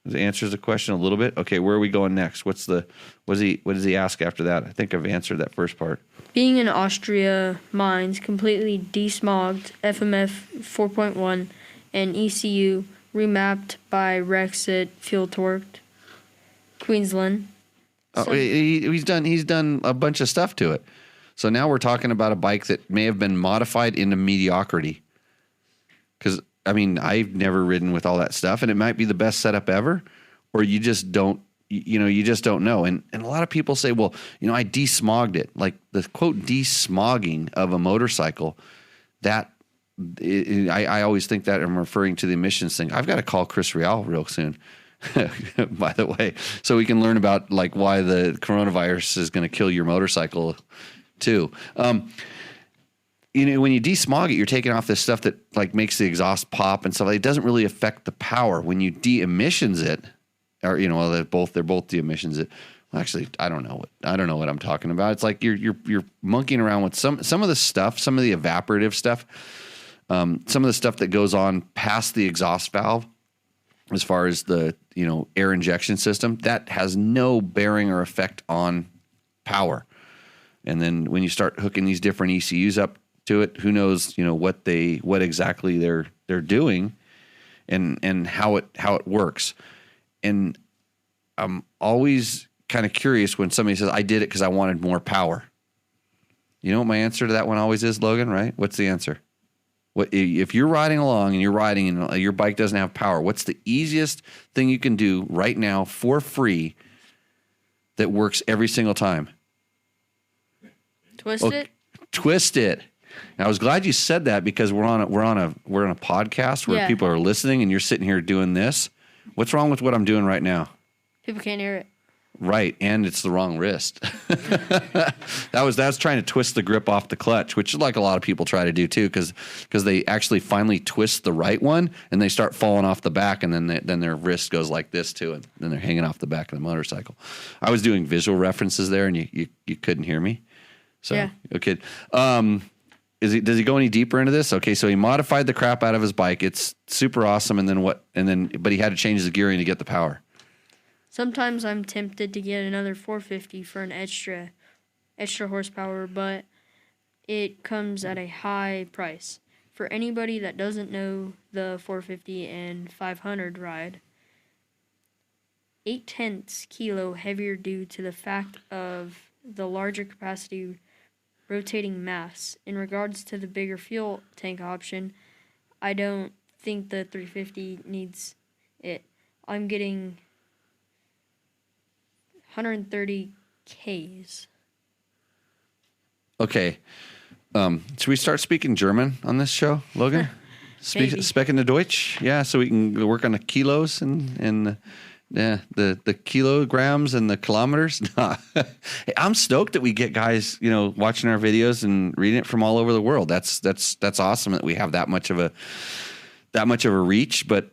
Speaker 1: Does it answers the question a little bit? Okay, where are we going next? What does he ask after that? I think I've answered that first part.
Speaker 2: Being in Austria mines completely desmogged, FMF 4.1, and ECU remapped by Rexit fuel torqued, Queensland.
Speaker 1: He's done a bunch of stuff to it. So now we're talking about a bike that may have been modified into mediocrity. Because I've never ridden with all that stuff, and it might be the best setup ever, or you just don't. You just don't know. And a lot of people say, well, I desmogged it. Like the quote desmogging of a motorcycle, I always think that I'm referring to the emissions thing. I've got to call Chris Real real soon, by the way, so we can learn about like why the coronavirus is going to kill your motorcycle too. When you desmog it, you're taking off this stuff that like makes the exhaust pop and stuff. It doesn't really affect the power. When you de-emissions it, or they're both de-emissions it. Well, actually, I don't know what I'm talking about. It's like you're monkeying around with some of the stuff, some of the evaporative stuff, some of the stuff that goes on past the exhaust valve, as far as the air injection system. That has no bearing or effect on power. And then when you start hooking these different ECUs up to it, who knows what exactly they're doing and how it works. And I'm always kind of curious when somebody says, I did it because I wanted more power. You know what my answer to that one always is, Logan, right? What's the answer? What if you're riding along and you're riding and your bike doesn't have power, what's the easiest thing you can do right now for free that works every single time?
Speaker 2: Twist it?
Speaker 1: Twist it. And I was glad you said that, because we're on a podcast where people are listening, and you're sitting here doing this. What's wrong with what I'm doing right now?
Speaker 2: People can't hear it.
Speaker 1: Right, and it's the wrong wrist. that was trying to twist the grip off the clutch, which is like a lot of people try to do too, because they actually finally twist the right one and they start falling off the back, and then their wrist goes like this too, and then they're hanging off the back of the motorcycle. I was doing visual references there, and you couldn't hear me. So
Speaker 2: yeah.
Speaker 1: Okay. Does he go any deeper into this? Okay, so he modified the crap out of his bike. It's super awesome. And then what? But he had to change the gearing to get the power.
Speaker 2: Sometimes I'm tempted to get another 450 for an extra horsepower, but it comes at a high price. For anybody that doesn't know the 450 and 500 ride, 0.8 kilo heavier due to the fact of the larger capacity rotating mass. In regards to the bigger fuel tank option, I don't think the 350 needs it. I'm getting 130 Ks.
Speaker 1: Okay. Should we start speaking German on this show, Logan? Speaking the Deutsch? Yeah, so we can work on the kilos and the kilograms and the kilometers. Hey, I'm stoked that we get guys, watching our videos and reading it from all over the world. That's awesome that we have that much of a reach. But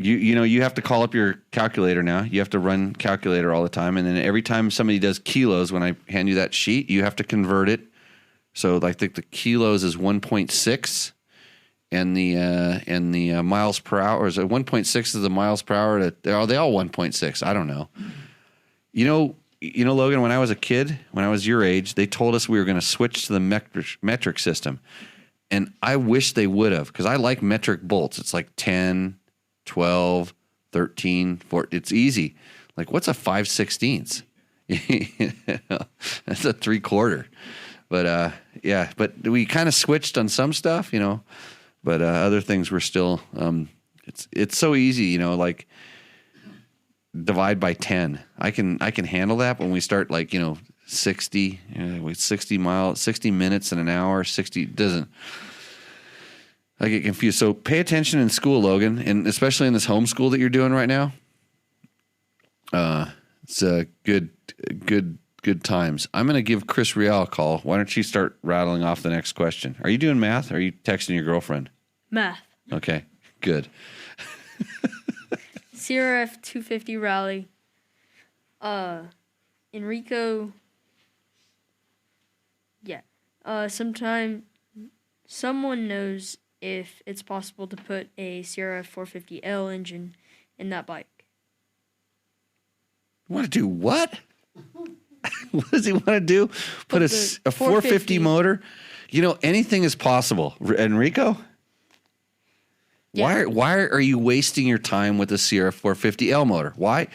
Speaker 1: you have to call up your calculator now. You have to run calculator all the time, and then every time somebody does kilos, when I hand you that sheet, you have to convert it. So I think the kilos is 1.6. And the miles per hour is 1.6 is the miles per hour. Are they all 1.6? I don't know. Logan, when I was a kid, when I was your age, they told us we were going to switch to the metric system. And I wish they would have, because I like metric bolts. It's like 10, 12, 13, 14. It's easy. Like, what's a 5/16? That's a 3/4. But, but we kind of switched on some stuff, But other things were still, it's so easy, like divide by 10. I can handle that when we start 60 minutes in an hour, 60 doesn't. I get confused. So pay attention in school, Logan, and especially in this homeschool that you're doing right now. It's good times. I'm going to give Chris Real a call. Why don't you start rattling off the next question? Are you doing math? Or are you texting your girlfriend?
Speaker 2: Math.
Speaker 1: Okay, good.
Speaker 2: CRF 250 rally. Enrico. Yeah. Someone knows if it's possible to put a CRF 450L engine in that bike.
Speaker 1: Want to do what? What does he want to do? Put a 450 motor? You know, anything is possible. Enrico?
Speaker 2: Yeah.
Speaker 1: Why are you wasting your time with a CRF 450L motor? Why?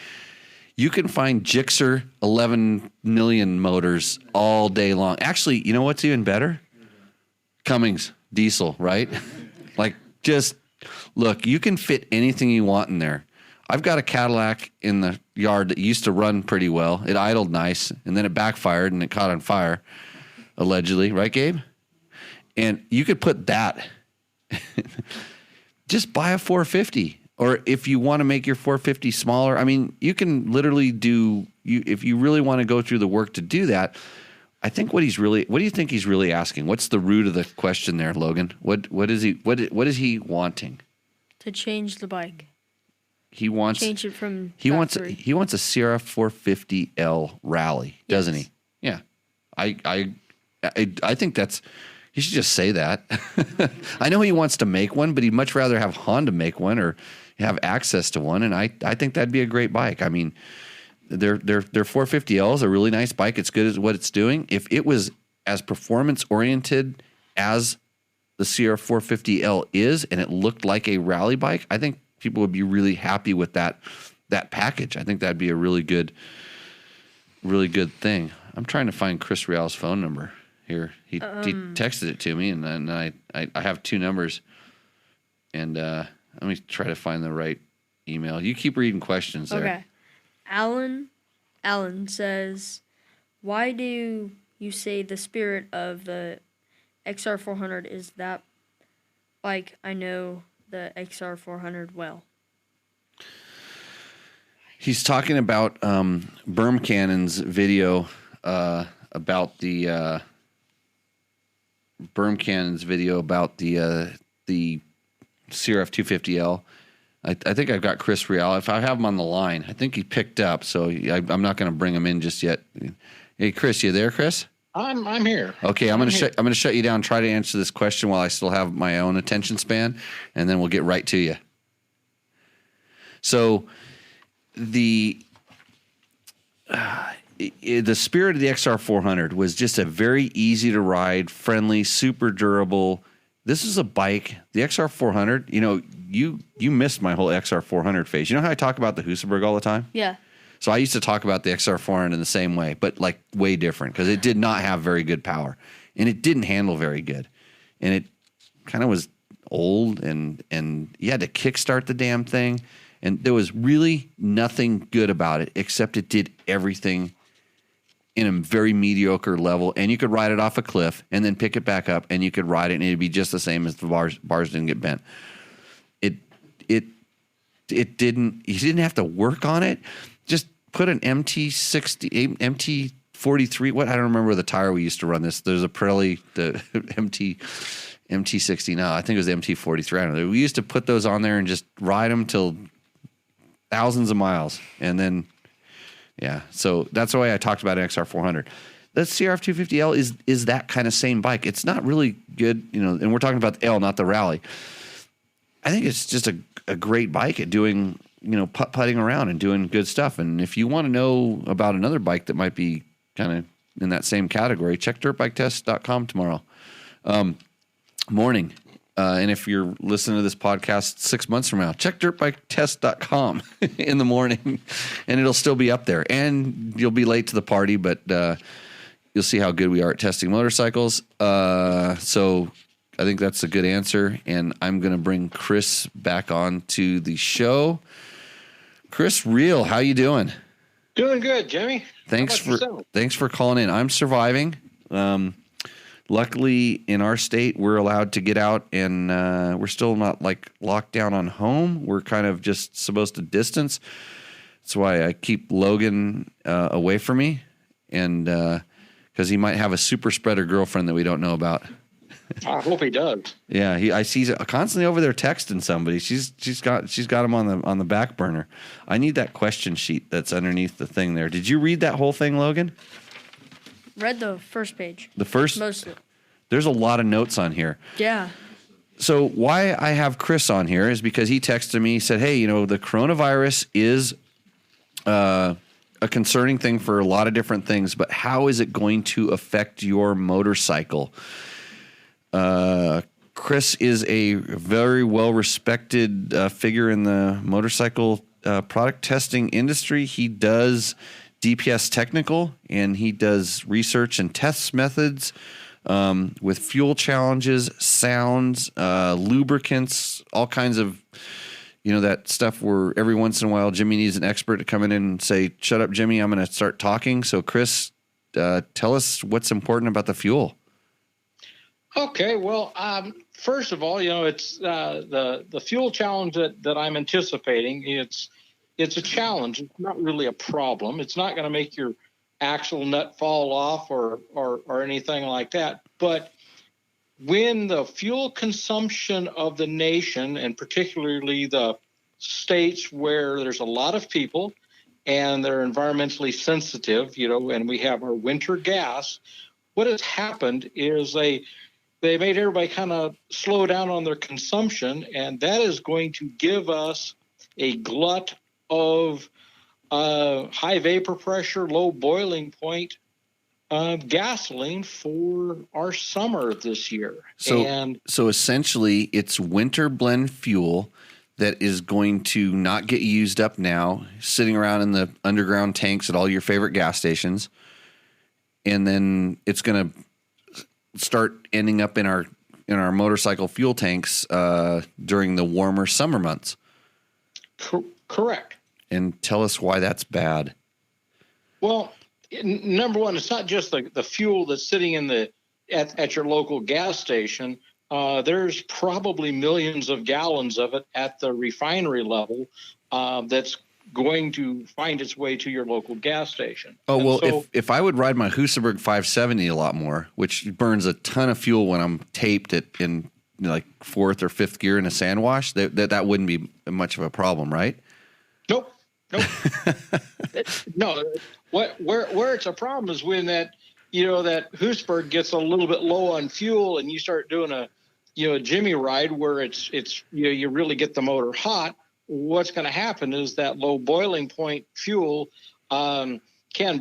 Speaker 1: You can find Gixxer 11 million motors all day long. Actually, you know what's even better? Cummins diesel, right? Like, just look, you can fit anything you want in there. I've got a Cadillac in the yard that used to run pretty well. It idled nice, and then it backfired and it caught on fire, allegedly. Right, Gabe? And you could put that. Just buy a 450. Or if you want to make your 450 smaller, I mean, you can literally if you really want to go through the work to do that. I think what do you think he's really asking? What's the root of the question there, Logan? What is he wanting?
Speaker 2: To change the bike.
Speaker 1: He wants
Speaker 2: change it from
Speaker 1: he
Speaker 2: factory.
Speaker 1: wants a CRF 450L rally, doesn't
Speaker 2: Yes.
Speaker 1: he? Yeah. I think he should just say that. I know he wants to make one, but he'd much rather have Honda make one or have access to one, and I think that'd be a great bike. I mean, their 450L is a really nice bike. It's good at what it's doing. If it was as performance oriented as the CRF 450L is, and it looked like a rally bike, I think people would be really happy with that package. I think that'd be a really good thing. I'm trying to find Chris Real's phone number here. He texted it to me, and then I have two numbers, and let me try to find the right email. You keep reading questions there.
Speaker 2: Okay. Alan says, why do you say the spirit of the XR400 is that bike? I know the XR400 well.
Speaker 1: He's talking about Berm Cannon's video about the CRF 250L. I think I've got Chris Real. If I have him on the line, I think he picked up, so I'm not going to bring him in just yet. Hey, Chris, you there, Chris?
Speaker 4: I'm here.
Speaker 1: Okay, I'm going to shut you down. Try to answer this question while I still have my own attention span, and then we'll get right to you. So the spirit of the XR400 was just a very easy to ride, friendly, super durable. This is a bike, the XR400. You know, you missed my whole XR400 phase. You know how I talk about the Husaberg all the time?
Speaker 2: Yeah.
Speaker 1: So I used to talk about the XR400 in the same way, but like way different because it did not have very good power and it didn't handle very good. And it kind of was old and you had to kickstart the damn thing. And there was really nothing good about it except it did everything in a very mediocre level. And you could ride it off a cliff and then pick it back up and you could ride it and it'd be just the same as the bars didn't get bent. You didn't have to work on it. Just put an MT60, MT43. What? I don't remember the tire we used to run this. There's a Pirelli, the MT60 now. I think it was the MT43. I don't know. We used to put those on there and just ride them till thousands of miles. And then, yeah. So that's the way I talked about an XR400. The CRF 250L is that kind of same bike. It's not really good, you know, and we're talking about the L, not the Rally. I think it's just a great bike at doing, you know, putt-putting around and doing good stuff. And if you want to know about another bike that might be kind of in that same category, check dirtbiketest.com tomorrow morning. And if you're listening to this podcast 6 months from now, check dirtbiketest.com in the morning, and it'll still be up there. And you'll be late to the party, but you'll see how good we are at testing motorcycles. So I think that's a good answer, and I'm going to bring Chris back on to the show. Chris Real, how you doing?
Speaker 4: Doing good, Jimmy.
Speaker 1: Thanks for calling in. I'm surviving. Luckily, in our state, we're allowed to get out, and we're still not like locked down on home. We're kind of just supposed to distance. That's why I keep Logan away from me, and because he might have a super spreader girlfriend that we don't know about.
Speaker 4: I hope he does.
Speaker 1: Yeah, I see constantly over there texting somebody. She's got him on the back burner. I need that question sheet that's underneath the thing there. Did you read that whole thing, Logan?
Speaker 2: Read the first page.
Speaker 1: Most of it. There's a lot of notes on here.
Speaker 2: Yeah.
Speaker 1: So why I have Chris on here is because he texted me, he said, hey, the coronavirus is a concerning thing for a lot of different things, but how is it going to affect your motorcycle? Chris is a very well-respected figure in the motorcycle product testing industry. He does DPS technical, and he does research and tests methods with fuel challenges, sounds, lubricants, all kinds of, that stuff where every once in a while Jimmy needs an expert to come in and say, shut up, Jimmy, I'm going to start talking. So, Chris, tell us what's important about the fuel.
Speaker 4: Okay, well, first of all, it's the fuel challenge that I'm anticipating. It's a challenge. It's not really a problem. It's not going to make your axle nut fall off or anything like that. But when the fuel consumption of the nation, and particularly the states where there's a lot of people and they're environmentally sensitive, and we have our winter gas, what has happened is they made everybody kind of slow down on their consumption, and that is going to give us a glut of high vapor pressure, low boiling point gasoline for our summer this year.
Speaker 1: So essentially, it's winter blend fuel that is going to not get used up now, sitting around in the underground tanks at all your favorite gas stations, and then it's going to start ending up in our motorcycle fuel tanks during the warmer summer months.
Speaker 4: Correct.
Speaker 1: And tell us why that's bad.
Speaker 4: Well, number one, it's not just the fuel that's sitting at your local gas station. There's probably millions of gallons of it at the refinery level that's going to find its way to your local gas station.
Speaker 1: Oh, well, so, if I would ride my Husaberg 570 a lot more, which burns a ton of fuel when I'm taped in like fourth or fifth gear in a sand wash, that wouldn't be much of a problem, right?
Speaker 4: Nope. No. Where it's a problem is when that Husaberg gets a little bit low on fuel and you start doing a Jimmy ride where it's you really get the motor hot. What's going to happen is that low boiling point fuel can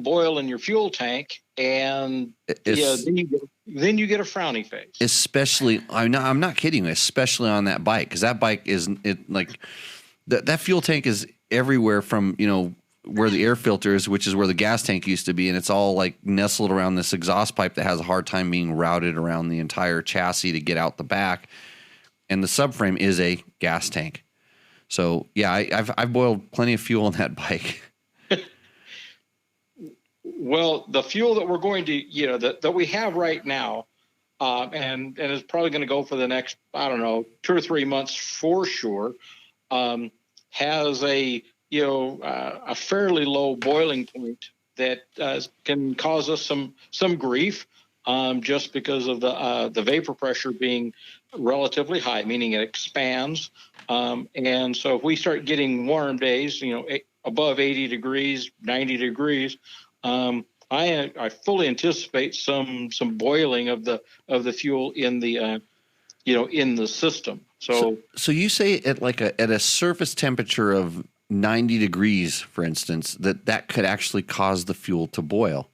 Speaker 4: boil in your fuel tank, and then you get a frowny face.
Speaker 1: Especially, I'm not kidding you, especially on that bike, because that bike is that fuel tank is everywhere from where the air filter is, which is where the gas tank used to be, and it's all like nestled around this exhaust pipe that has a hard time being routed around the entire chassis to get out the back, and the subframe is a gas tank. So yeah, I've boiled plenty of fuel on that bike.
Speaker 4: Well, the fuel that we're going to that we have right now, and is probably going to go for the next 2 or 3 months for sure, has a fairly low boiling point that can cause us some grief, just because of the vapor pressure being relatively high, meaning it expands. And so if we start getting warm days, above 80 degrees, 90 degrees, I fully anticipate some boiling of the fuel in the in the system. So
Speaker 1: you say at at a surface temperature of 90 degrees, for instance, that could actually cause the fuel to boil.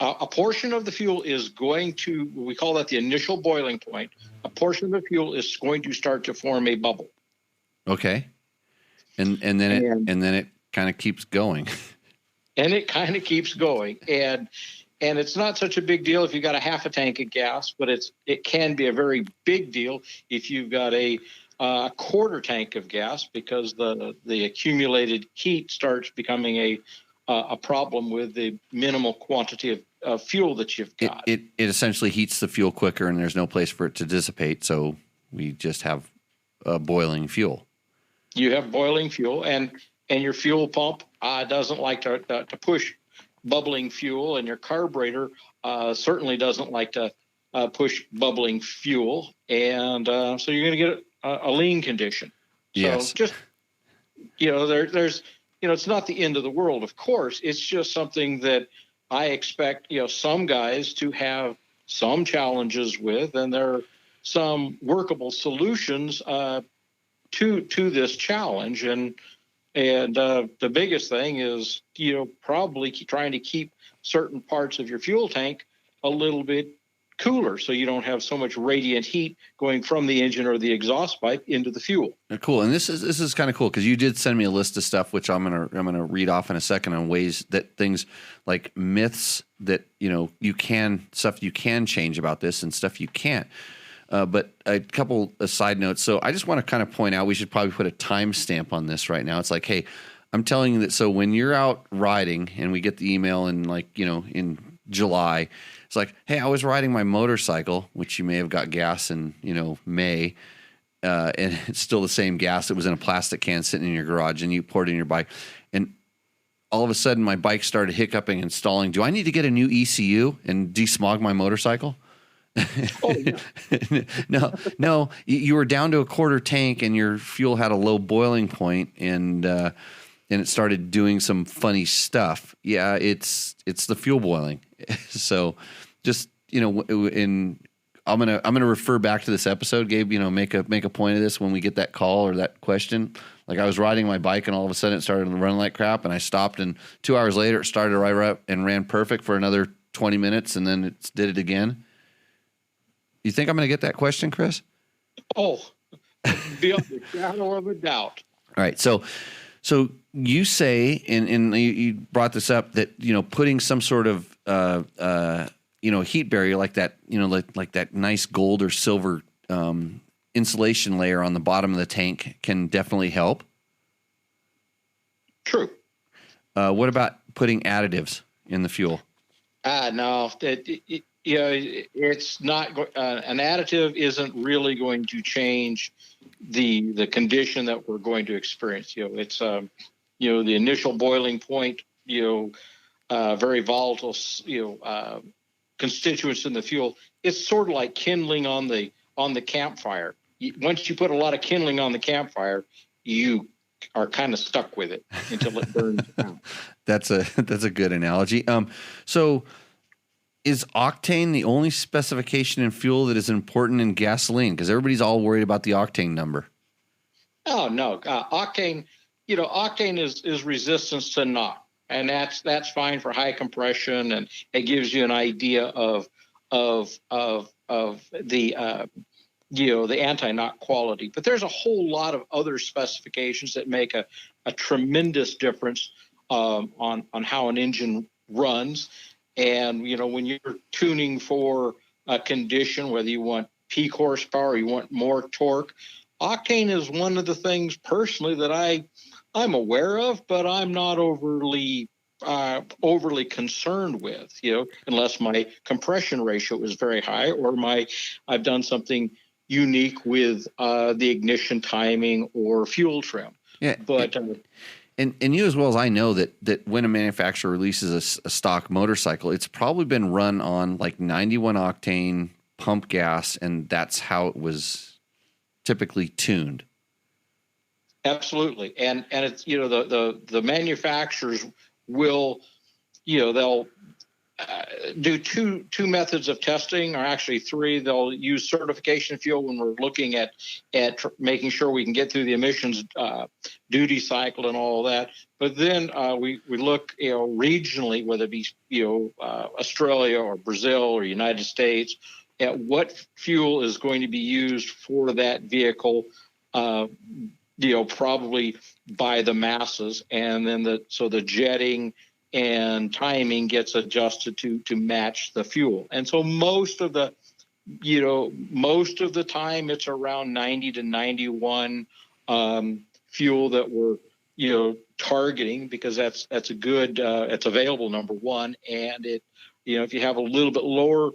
Speaker 4: A portion of the fuel is going to, we call that the initial boiling point. A portion of the fuel is going to start to form a bubble.
Speaker 1: Okay. And then it kind of keeps going.
Speaker 4: And it kind of keeps going. And it's not such a big deal if you've got a half a tank of gas, but it can be a very big deal if you've got a quarter tank of gas, because the accumulated heat starts becoming a problem with the minimal quantity of fuel that you've got.
Speaker 1: It essentially heats the fuel quicker, and there's no place for it to dissipate, so we just have boiling fuel.
Speaker 4: You have boiling fuel, and your fuel pump doesn't like to push bubbling fuel, and your carburetor certainly doesn't like to push bubbling fuel, and so you're going to get a lean condition. So
Speaker 1: Yes.
Speaker 4: just, there's, it's not the end of the world, of course. It's just something that I expect, some guys to have some challenges with, and there are some workable solutions to this challenge. And the biggest thing is, probably trying to keep certain parts of your fuel tank a little bit cooler, so you don't have so much radiant heat going from the engine or the exhaust pipe into the fuel.
Speaker 1: Cool. And this is kind of cool because you did send me a list of stuff, which I'm gonna read off in a second, on ways that things like myths that you can change about this and stuff you can't. But a couple of side notes. So I just want to kind of point out, we should probably put a timestamp on this right now. It's like, hey, I'm telling you that. So when you're out riding and we get the email in in July, it's like, hey, I was riding my motorcycle, which you may have got gas in, May, and it's still the same gas that was in a plastic can sitting in your garage, and you poured it in your bike. And all of a sudden my bike started hiccuping and stalling. Do I need to get a new ECU and desmog my motorcycle?
Speaker 4: Oh, yeah.
Speaker 1: No, you were down to a quarter tank and your fuel had a low boiling point, and it started doing some funny stuff. Yeah, it's the fuel boiling. So just, I'm gonna refer back to this episode, Gabe, make a point of this when we get that call or that question. Like, I was riding my bike and all of a sudden it started running like crap, and I stopped, and 2 hours later it started right up and ran perfect for another 20 minutes, and then it did it again. You think I'm going to get that question, Chris?
Speaker 4: Oh, beyond the shadow of a doubt.
Speaker 1: All right. So you say, and you brought this up, that, putting some sort of, heat barrier like that, like that nice gold or silver insulation layer on the bottom of the tank can definitely help.
Speaker 4: True.
Speaker 1: What about putting additives in the fuel?
Speaker 4: No, it's not. An additive isn't really going to change the condition that we're going to experience. It's the initial boiling point. Very volatile. Constituents in the fuel. It's sort of like kindling on the campfire. Once you put a lot of kindling on the campfire, you are kind of stuck with it until it burns out.
Speaker 1: That's a good analogy. So is octane the only specification in fuel that is important in gasoline? Because everybody's all worried about the octane number.
Speaker 4: Oh no, octane. Octane is resistance to knock, and that's fine for high compression, and it gives you an idea of the the anti-knock quality. But there's a whole lot of other specifications that make a tremendous difference on how an engine runs. And, when you're tuning for a condition, whether you want peak horsepower or you want more torque, octane is one of the things personally that I'm aware of, but I'm not overly concerned with, unless my compression ratio is very high or I've done something unique with the ignition timing or fuel trim.
Speaker 1: Yeah.
Speaker 4: But
Speaker 1: And you as well as I know that when a manufacturer releases a stock motorcycle, it's probably been run on like 91 octane pump gas, and that's how it was typically tuned.
Speaker 4: Absolutely, and it's the manufacturers will they'll do two methods of testing, or actually three. They'll use certification fuel when we're looking at making sure we can get through the emissions duty cycle and all of that. But then we look regionally, whether it be Australia or Brazil or United States, at what fuel is going to be used for that vehicle. Probably by the masses, and then the jetting and timing gets adjusted to match the fuel. And so most of the time it's around 90 to 91 fuel that we're targeting, because that's a good it's available, number one. And it if you have a little bit lower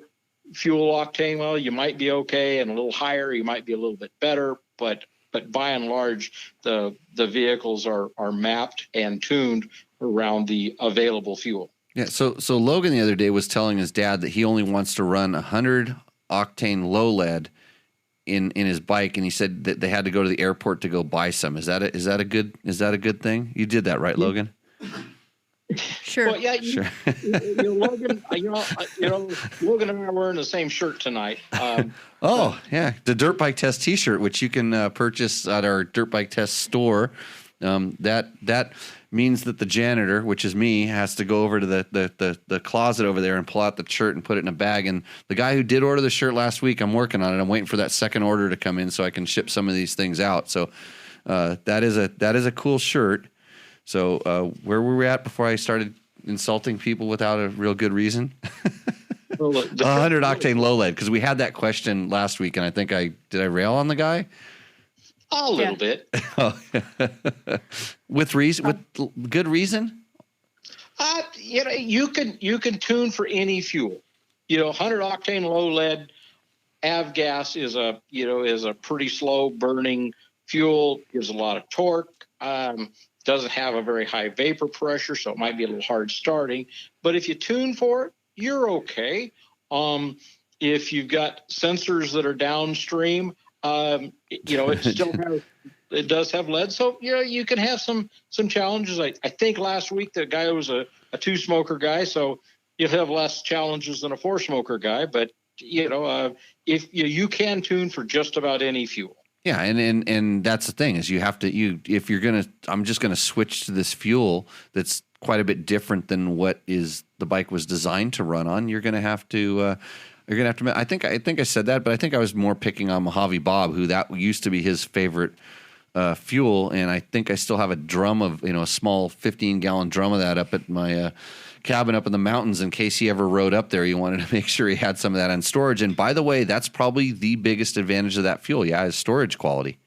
Speaker 4: fuel octane, well, you might be okay, and a little higher you might be a little bit better, but by and large the vehicles are mapped and tuned around the available fuel.
Speaker 1: Yeah. So Logan the other day was telling his dad that he only wants to run 100 octane low lead in his bike, and he said that they had to go to the airport to go buy some. Is that a good thing? You did that, right, Logan?
Speaker 2: Sure.
Speaker 4: Well, yeah,
Speaker 1: Sure.
Speaker 4: Logan. Logan and I are wearing the same shirt tonight.
Speaker 1: Oh, yeah. The Dirt Bike Test T-shirt, which you can purchase at our Dirt Bike Test store. That means that the janitor, which is me, has to go over to the closet over there and pull out the shirt and put it in a bag. And the guy who did order the shirt last week, I'm working on it. I'm waiting for that second order to come in so I can ship some of these things out. So that is a cool shirt. So where were we at before I started insulting people without a real good reason? 100 octane low lead, because we had that question last week, and I think did I rail on the guy?
Speaker 4: A little bit.
Speaker 1: With good reason?
Speaker 4: You can tune for any fuel. 100 octane low lead avgas is a pretty slow burning fuel. Gives a lot of torque. Doesn't have a very high vapor pressure, so it might be a little hard starting. But if you tune for it, you're okay. If you've got sensors that are downstream, it does have lead. So, you can have some challenges. I think last week the guy was a 2-smoker guy, so you'll have less challenges than a 4-smoker guy. But, if you can tune for just about any fuel.
Speaker 1: Yeah, and that's the thing is I'm just gonna switch to this fuel that's quite a bit different than what the bike was designed to run on. You're gonna have to. I think I said that, but I think I was more picking on Mojave Bob, who that used to be his favorite fuel, and I think I still have a drum of a small 15-gallon drum of that up at my cabin up in the mountains in case he ever rode up there. He wanted to make sure he had some of that on storage. And by the way, that's probably the biggest advantage of that fuel. Yeah, is storage quality.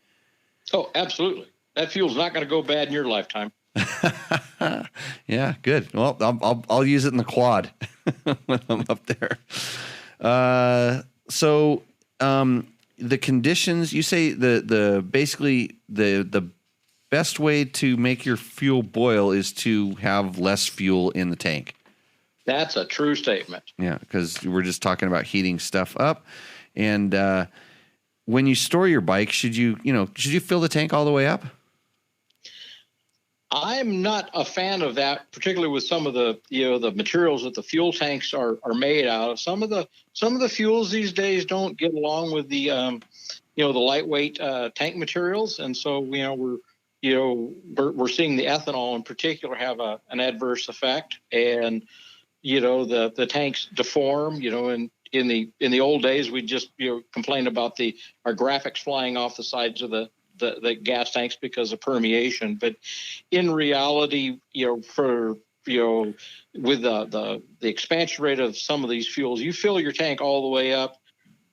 Speaker 4: Oh, absolutely. That fuel's not going to go bad in your lifetime.
Speaker 1: Yeah, good. Well, I'll use it in the quad when I'm up there. So the conditions, you say basically the best way to make your fuel boil is to have less fuel in the tank.
Speaker 4: That's a true statement.
Speaker 1: Yeah, because we're just talking about heating stuff up. And when you store your bike, should you fill the tank all the way up?
Speaker 4: I'm not a fan of that, particularly with some of the the materials that the fuel tanks are made out of. Some of the fuels these days don't get along with the the lightweight tank materials, and so we're seeing the ethanol in particular have an adverse effect, and the tanks deform. And in the old days, we just complained about our graphics flying off the sides of the gas tanks because of permeation. But in reality, with the expansion rate of some of these fuels, you fill your tank all the way up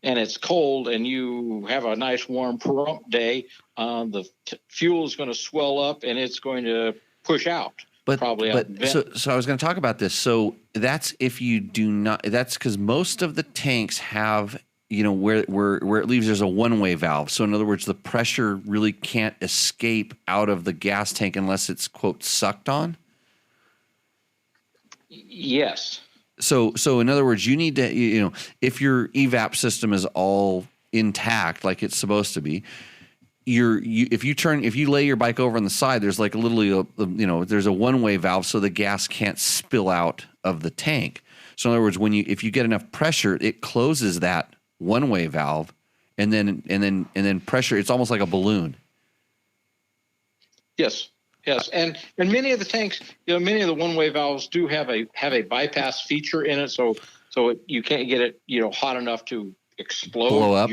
Speaker 4: and it's cold and you have a nice warm perump day, the fuel is going to swell up and it's going to push out. So I was going to talk about this. So that's if you do not, that's because most of the tanks have where it leaves, there's a one-way valve. So in other words, the pressure really can't escape out of the gas tank unless it's, quote, sucked on. Yes.
Speaker 1: So in other words, you need to, if your evap system is all intact like it's supposed to be, if you lay your bike over on the side, there's like a little, there's a one-way valve so the gas can't spill out of the tank. So in other words, if you get enough pressure, it closes that one-way valve, and then pressure. It's almost like a balloon.
Speaker 4: Yes, and many of the tanks, many of the one-way valves do have a bypass feature in it, so you can't get it, hot enough to explode,
Speaker 1: blow up.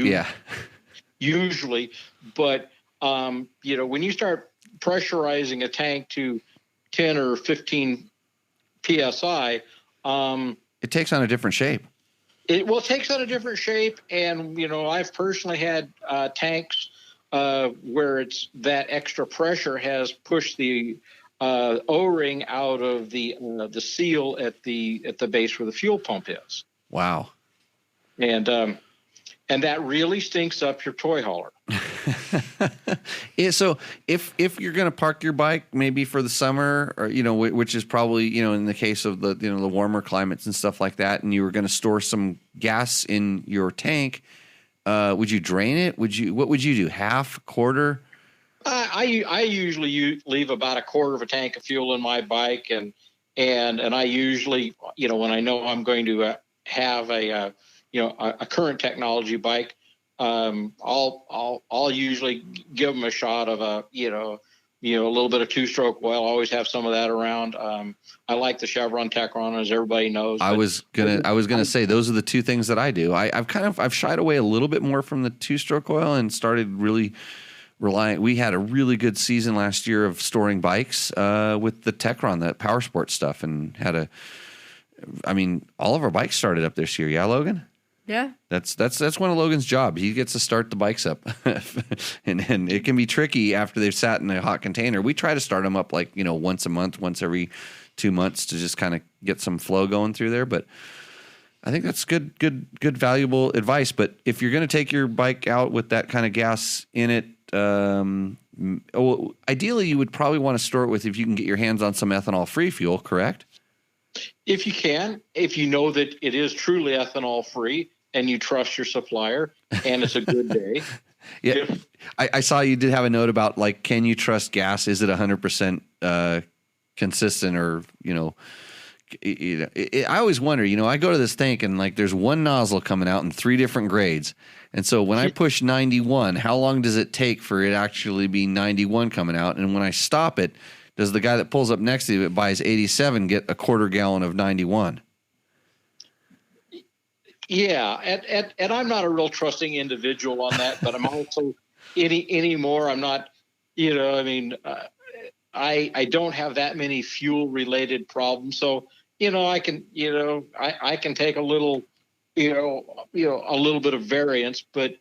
Speaker 4: Usually, but when you start pressurizing a tank to 10 or 15 psi,
Speaker 1: it takes on a different shape.
Speaker 4: It takes on a different shape, and I've personally had tanks where it's that extra pressure has pushed the O-ring out of the seal at the base where the fuel pump is.
Speaker 1: Wow.
Speaker 4: And and that really stinks up your toy hauler.
Speaker 1: Yeah, so if you're going to park your bike maybe for the summer, or which is probably in the case of the the warmer climates and stuff like that, and you were going to store some gas in your tank, would you drain it? What would you do? Half, quarter?
Speaker 4: I usually leave about a quarter of a tank of fuel in my bike, and I usually when I know I'm going to have a current technology bike, I'll usually give them a shot of a little bit of two-stroke oil. I always have some of that around. I like the Chevron Techron, as everybody knows.
Speaker 1: I was gonna say those are the two things that I do. I've shied away a little bit more from the two-stroke oil and started really relying. We had a really good season last year of storing bikes with the Techron, that power sport stuff, and all of our bikes started up this year. Yeah, Logan?
Speaker 2: Yeah.
Speaker 1: That's one of Logan's job. He gets to start the bikes up, and it can be tricky after they've sat in a hot container. We try to start them up once a month, once every 2 months to just kind of get some flow going through there. But I think that's good, valuable advice. But if you're going to take your bike out with that kind of gas in it, ideally you would probably want to store it with, if you can get your hands on some ethanol-free fuel, correct?
Speaker 4: If you can, if you know that it is truly ethanol-free and you trust your supplier and it's a good day.
Speaker 1: Yeah, I saw you did have a note about can you trust gas? Is it 100% consistent, or I always wonder. I go to this tank and there's one nozzle coming out in 3 different grades, and so when I push 91, how long does it take for it actually be 91 coming out? And when I stop it, does the guy that pulls up next to it buys 87 get a quarter gallon of 91?
Speaker 4: Yeah, and I'm not a real trusting individual on that, but I'm also anymore. I'm not, I don't have that many fuel related problems, so I can take a little, a little bit of variance, but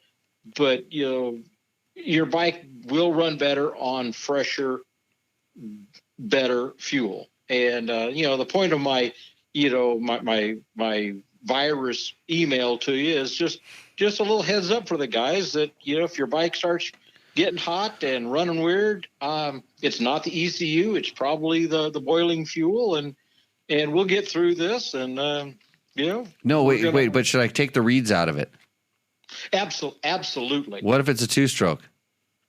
Speaker 4: your bike will run better on fresher, better fuel. And the point of my my virus email to you is just a little heads up for the guys that if your bike starts getting hot and running weird, it's not the ECU, it's probably the boiling fuel, and we'll get through this. And
Speaker 1: no, wait, but should I take the reeds out of it?
Speaker 4: Absolutely.
Speaker 1: What if it's a 2-stroke?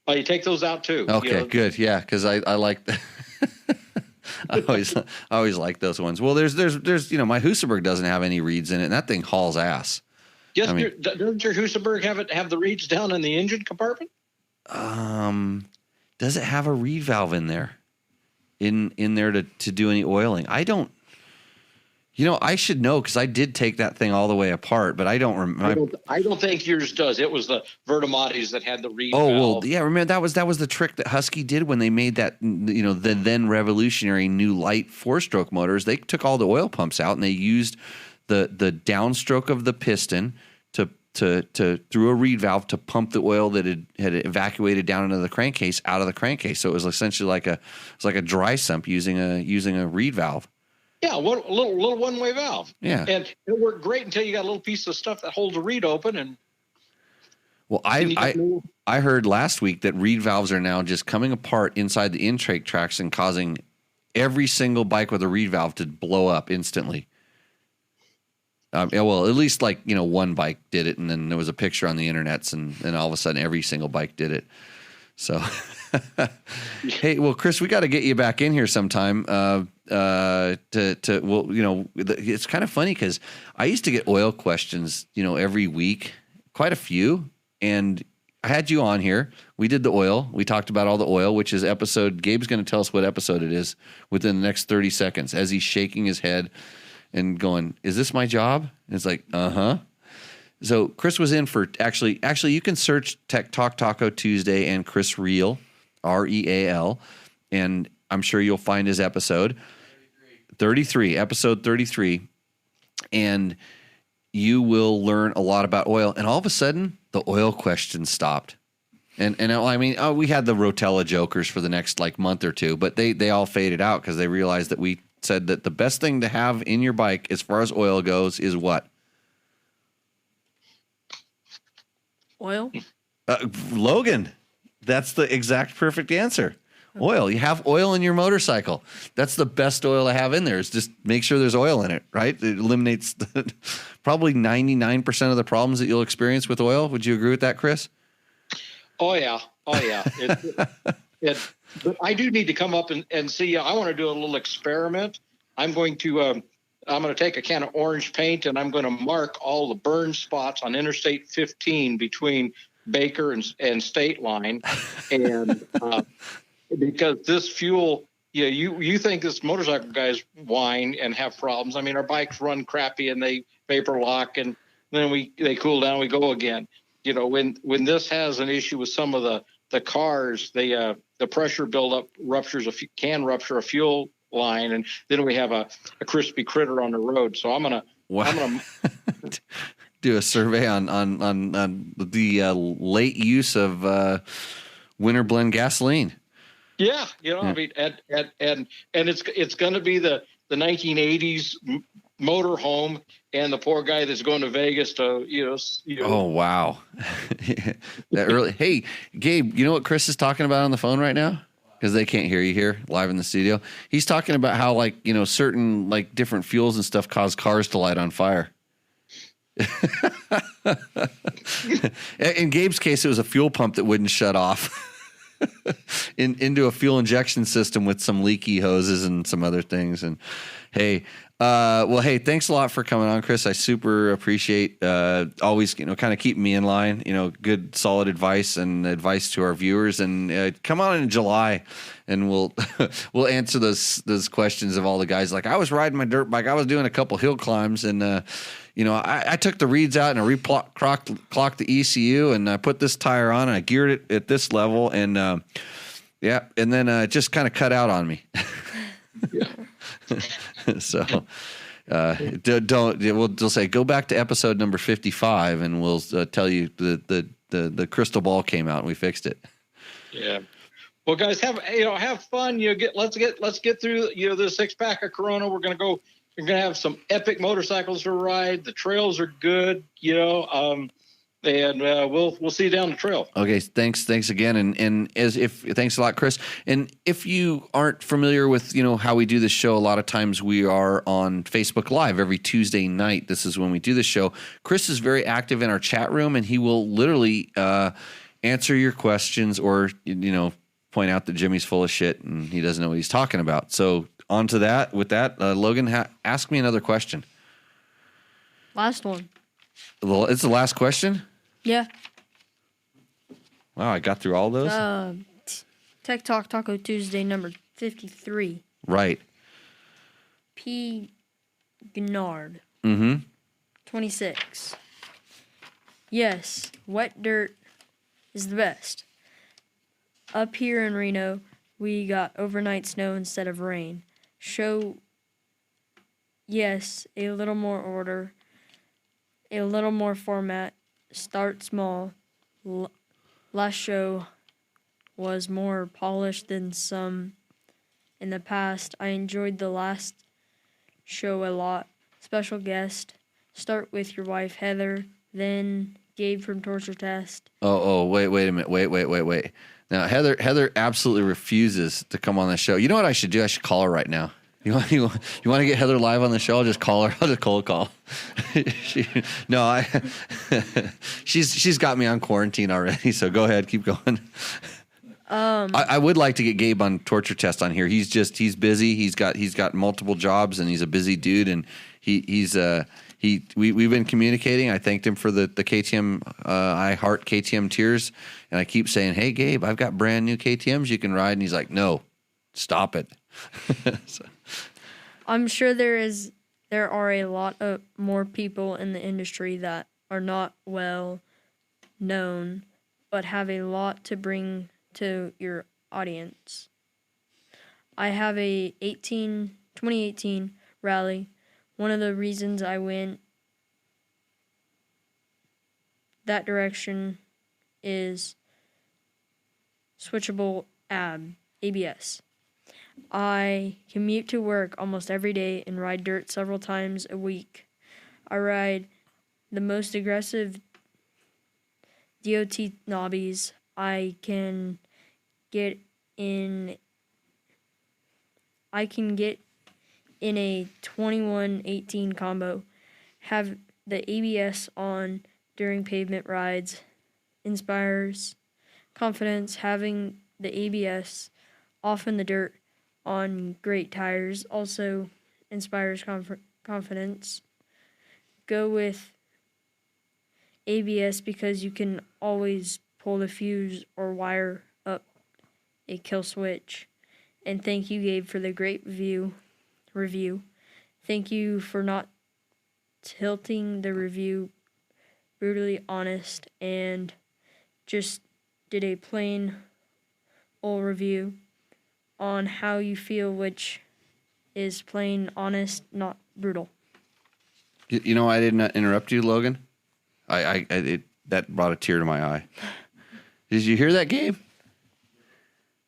Speaker 4: Oh, you take those out too.
Speaker 1: Okay, good. Yeah, because I like that. I always like those ones. Well, there's my Husaberg doesn't have any reeds in it, and that thing hauls ass.
Speaker 4: Yes, doesn't your Husaberg have the reeds down in the engine compartment?
Speaker 1: Does it have a reed valve in there? In there to do any oiling? I don't. I should know, because I did take that thing all the way apart, but I don't remember.
Speaker 4: I don't think yours does. It was the Vertimatis that had the reed
Speaker 1: valve.
Speaker 4: Well,
Speaker 1: yeah. Remember that was the trick that Husky did when they made that the then revolutionary new light 4-stroke motors. They took all the oil pumps out and they used the downstroke of the piston to through a reed valve to pump the oil that had evacuated down into the crankcase out of the crankcase. So it was essentially like a dry sump using a reed valve.
Speaker 4: Yeah, a little one-way valve.
Speaker 1: Yeah,
Speaker 4: and it worked great until you got a little piece of stuff that holds the reed open. And
Speaker 1: I heard last week that reed valves are now just coming apart inside the intake tracks and causing every single bike with a reed valve to blow up instantly. Well, at least one bike did it, and then there was a picture on the internets, and all of a sudden every single bike did it. So, hey, well, Chris, we got to get you back in here sometime. It's kind of funny because I used to get oil questions, every week, quite a few, and I had you on here. We did the oil. We talked about all the oil, which is episode. Gabe's going to tell us what episode it is within the next 30 seconds as he's shaking his head and going, "Is this my job?" And it's like, uh-huh. So Chris was in for actually you can search Tech Talk Taco Tuesday and Chris Real, REAL, and I'm sure you'll find his episode 33, episode 33, and you will learn a lot about oil. And all of a sudden, the oil questions stopped. And we had the Rotella jokers for the next month or two, but they all faded out because they realized that we said that the best thing to have in your bike as far as oil goes is what?
Speaker 2: Oil?
Speaker 1: Logan, that's the exact perfect answer. Oil. You have oil in your motorcycle. That's the best oil to have in there. Is just make sure there's oil in it, right? It eliminates probably 99% of the problems that you'll experience with oil. Would you agree with that, Chris?
Speaker 4: Oh yeah. But I do need to come up and see. I want to do a little experiment. I'm going to take a can of orange paint and I'm going to mark all the burn spots on Interstate 15 between Baker and State Line, and because this fuel, you think this motorcycle guys whine and have problems. I mean, our bikes run crappy and they vapor lock, and then they cool down, we go again. When this has an issue with some of the cars, the pressure buildup can rupture a fuel line, and then we have a crispy critter on the road. So I'm gonna
Speaker 1: do a survey on the late use of winter blend gasoline.
Speaker 4: Yeah, I mean, and it's going to be the 1980s motorhome and the poor guy that's going to Vegas to
Speaker 1: Oh wow, that early. Hey, Gabe, you know what Chris is talking about on the phone right now? Because they can't hear you here live in the studio. He's talking about how certain different fuels and stuff cause cars to light on fire. In Gabe's case, it was a fuel pump that wouldn't shut off. Into a fuel injection system with some leaky hoses and some other things. And hey, thanks a lot for coming on, Chris. I super appreciate always kind of keeping me in line. Good solid advice and advice to our viewers. And come on in July, and we'll answer those questions of all the guys. Like, I was riding my dirt bike, I was doing a couple hill climbs, and I took the reeds out and I clocked the ECU, and I put this tire on and I geared it at this level, and and then it just kind of cut out on me. So we'll say go back to episode number 55, and we'll tell you the crystal ball came out and we fixed it. Yeah.
Speaker 4: Well, guys, have fun. Let's get through the 6-pack of Corona. We're gonna have some epic motorcycles to ride. The trails are good, and we'll see you down the trail.
Speaker 1: Okay, thanks again, and thanks a lot, Chris. And if you aren't familiar with how we do this show, a lot of times we are on Facebook Live every Tuesday night. This is when we do the show. Chris is very active in our chat room, and he will literally answer your questions or point out that Jimmy's full of shit and he doesn't know what he's talking about. So on to that. With that, Logan, ask me another question.
Speaker 2: Last one.
Speaker 1: It's the last question?
Speaker 2: Yeah.
Speaker 1: Wow, I got through all those?
Speaker 2: Tech Talk Taco Tuesday number 53.
Speaker 1: Right.
Speaker 2: P. Gnard. 26. Yes, wet dirt is the best. Up here in Reno, we got overnight snow instead of rain. Yes, a little more order, a little more format. Start small. Last show was more polished than some in the past. I enjoyed the last show a lot. Special guest. Start with your wife, Heather, then Gabe from Torture Test.
Speaker 1: Wait a minute. Wait. Now, Heather absolutely refuses to come on the show. You know what I should do? I should call her right now. You want to get Heather live on the show? I'll just call her. I'll just cold call. She's got me on quarantine already. So go ahead, keep going. I would like to get Gabe on Torture Test on here. He's busy. He's got multiple jobs, and he's a busy dude. And we've been communicating. I thanked him for the KTM. I heart KTM tears, and I keep saying, "Hey, Gabe, I've got brand new KTM's you can ride." And he's like, "No, stop it." So.
Speaker 2: I'm sure there are a lot of more people in the industry that are not well known, but have a lot to bring to your audience. I have a 2018 rally. One of the reasons I went that direction is switchable ABS. I commute to work almost every day and ride dirt several times a week. I ride the most aggressive DOT knobbies. I can get in a 2118 combo. Have the ABS on during pavement rides. Inspires confidence. Having the ABS off in the dirt on great tires also inspires confidence. Go with ABS because you can always pull the fuse or wire up a kill switch. And thank you, Gabe, for the great review. Thank you for not tilting the review. Brutally honest, and just did a plain old review on how you feel, which is plain honest, not brutal.
Speaker 1: You know, I did not interrupt you, Logan. That brought a tear to my eye. Did you hear that, Gabe?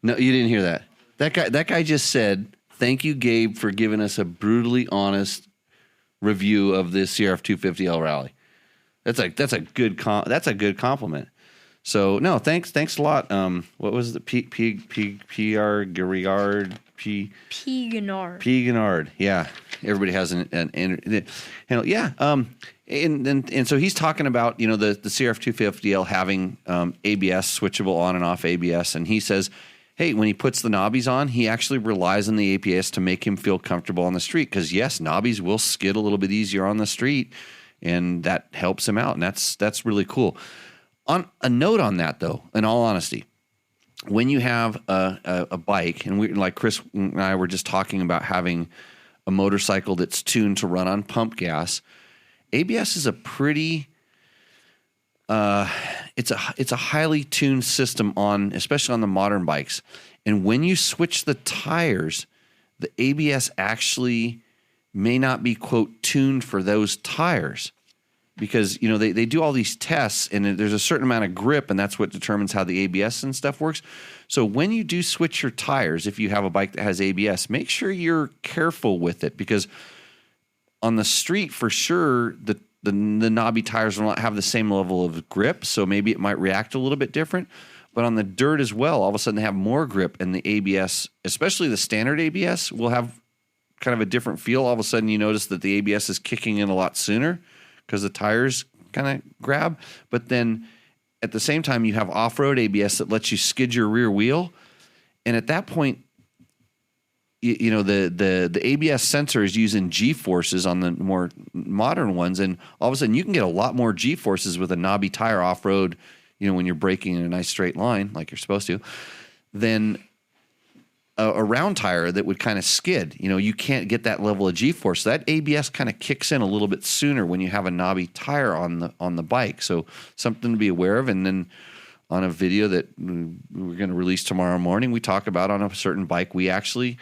Speaker 1: No, you didn't hear that. That guy just said, "Thank you, Gabe, for giving us a brutally honest review of this CRF 250L rally." That's a good compliment. So no, thanks a lot. What was the PR Gariard P Gennard? Yeah, everybody has an yeah. And so he's talking about, you know, the CRF 250L having ABS, switchable on and off ABS, and he says, hey, when he puts the knobbies on, he actually relies on the ABS to make him feel comfortable on the street, because yes, knobbies will skid a little bit easier on the street, and that helps him out, and that's really cool. On a note on that, though, in all honesty, when you have a bike, and we, like Chris and I were just talking about having a motorcycle that's tuned to run on pump gas, ABS is a pretty it's a highly tuned system on, especially on the modern bikes. And when you switch the tires, the ABS actually may not be, quote, tuned for those tires, because, you know, they do all these tests, and there's a certain amount of grip, and that's what determines how the ABS and stuff works. So when you do switch your tires, if you have a bike that has ABS, make sure you're careful with it, because on the street, for sure, the knobby tires will not have the same level of grip, so maybe it might react a little bit different. But on the dirt as well, all of a sudden they have more grip, and the ABS, especially the standard ABS, will have kind of a different feel. All of a sudden you notice that the ABS is kicking in a lot sooner because the tires kind of grab. But then at the same time, you have off-road ABS that lets you skid your rear wheel. And at that point, you know, the ABS sensor is using G-forces on the more modern ones, and all of a sudden you can get a lot more G-forces with a knobby tire off-road, you know, when you're braking in a nice straight line like you're supposed to, than a round tire that would kind of skid. You know, you can't get that level of G-force. So that ABS kind of kicks in a little bit sooner when you have a knobby tire on the bike. So something to be aware of. And then on a video that we're going to release tomorrow morning, we talk about on a certain bike, we actually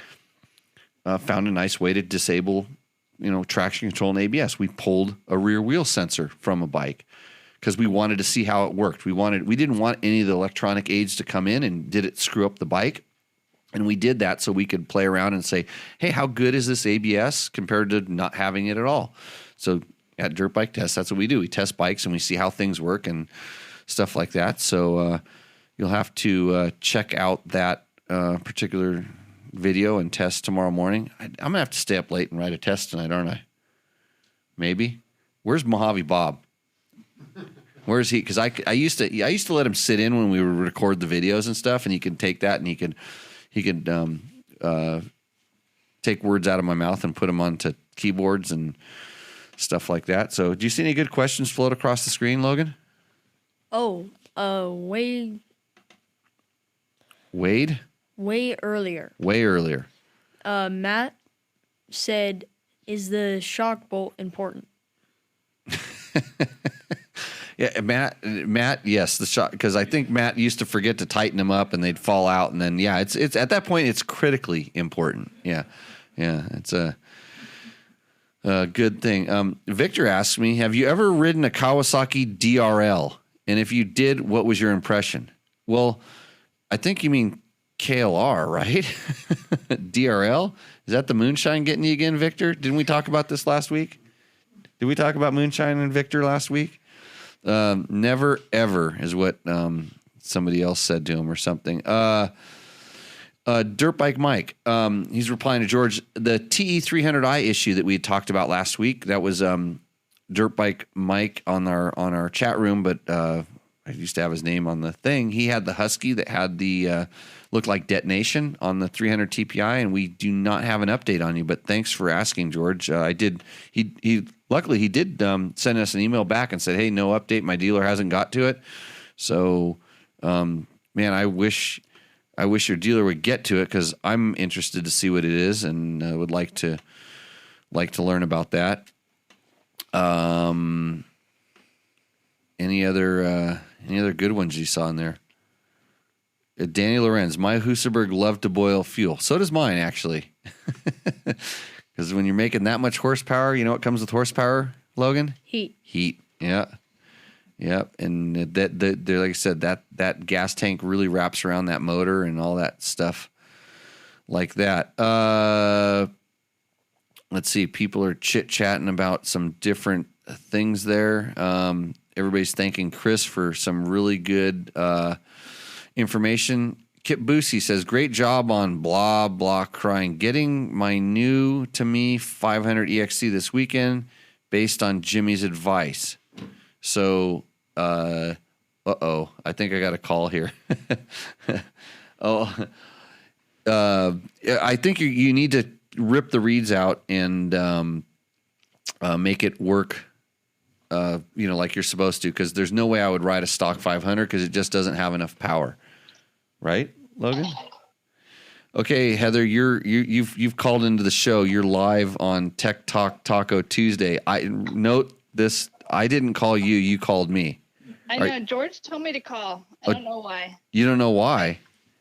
Speaker 1: found a nice way to disable, you know, traction control and ABS. We pulled a rear wheel sensor from a bike because we wanted to see how it worked. We didn't want any of the electronic aids to come in and did it screw up the bike. And we did that so we could play around and say, hey, how good is this ABS compared to not having it at all? So at Dirt Bike Test, that's what we do. We test bikes and we see how things work and stuff like that. So you'll have to check out that particular video and test tomorrow morning. I'm going to have to stay up late and write a test tonight, aren't I? Maybe. Where's Mojave Bob? Where is he? Because I used to let him sit in when we would record the videos and stuff, and he could take that and he could take words out of my mouth and put them onto keyboards and stuff like that. So, do you see any good questions float across the screen, Logan?
Speaker 2: Oh, Wade? Way earlier. Matt said, "Is the shock bolt important?"
Speaker 1: Yeah, Matt, yes, the shock, because I think Matt used to forget to tighten them up and they'd fall out, and then it's at that point it's critically important. Yeah, it's a good thing. Victor asked me, have you ever ridden a Kawasaki DRL? And if you did, what was your impression? Well, I think you mean KLR, right? DRL? Is that the moonshine getting you again, Victor? Didn't we talk about this last week? Did we talk about moonshine and Victor last week? Never ever is what somebody else said to him or something. Dirt Bike Mike, he's replying to George. The TE300i issue that we had talked about last week, that was Dirt Bike Mike on our chat room, but I used to have his name on the thing. He had the Husky that had the looked like detonation on the 300 TPI, and we do not have an update on you. But thanks for asking, George. I did. He luckily he did send us an email back and said, "Hey, no update. My dealer hasn't got to it." So, man, I wish your dealer would get to it, because I'm interested to see what it is and would like to learn about that. Any other good ones you saw in there? Danny Lorenz, my Husaberg loved to boil fuel. So does mine, actually. Because when you're making that much horsepower, you know what comes with horsepower, Logan? Heat. Yeah. Yep. And that like I said, that gas tank really wraps around that motor and all that stuff like that. Let's see. People are chit-chatting about some different things there. Everybody's thanking Chris for some really good information. Kip Boosie says, great job on blah, blah, crying. Getting my new to me 500 EXC this weekend based on Jimmy's advice. So, I think I got a call here. I think you need to rip the reeds out and make it work, like you're supposed to, because there's no way I would ride a stock 500 because it just doesn't have enough power. Right, Logan? Okay, Heather, you've called into the show. You're live on Tech Talk Taco Tuesday. I note this. I didn't call you. You called me.
Speaker 5: I know. George told me to call. I don't know why.
Speaker 1: You don't know why?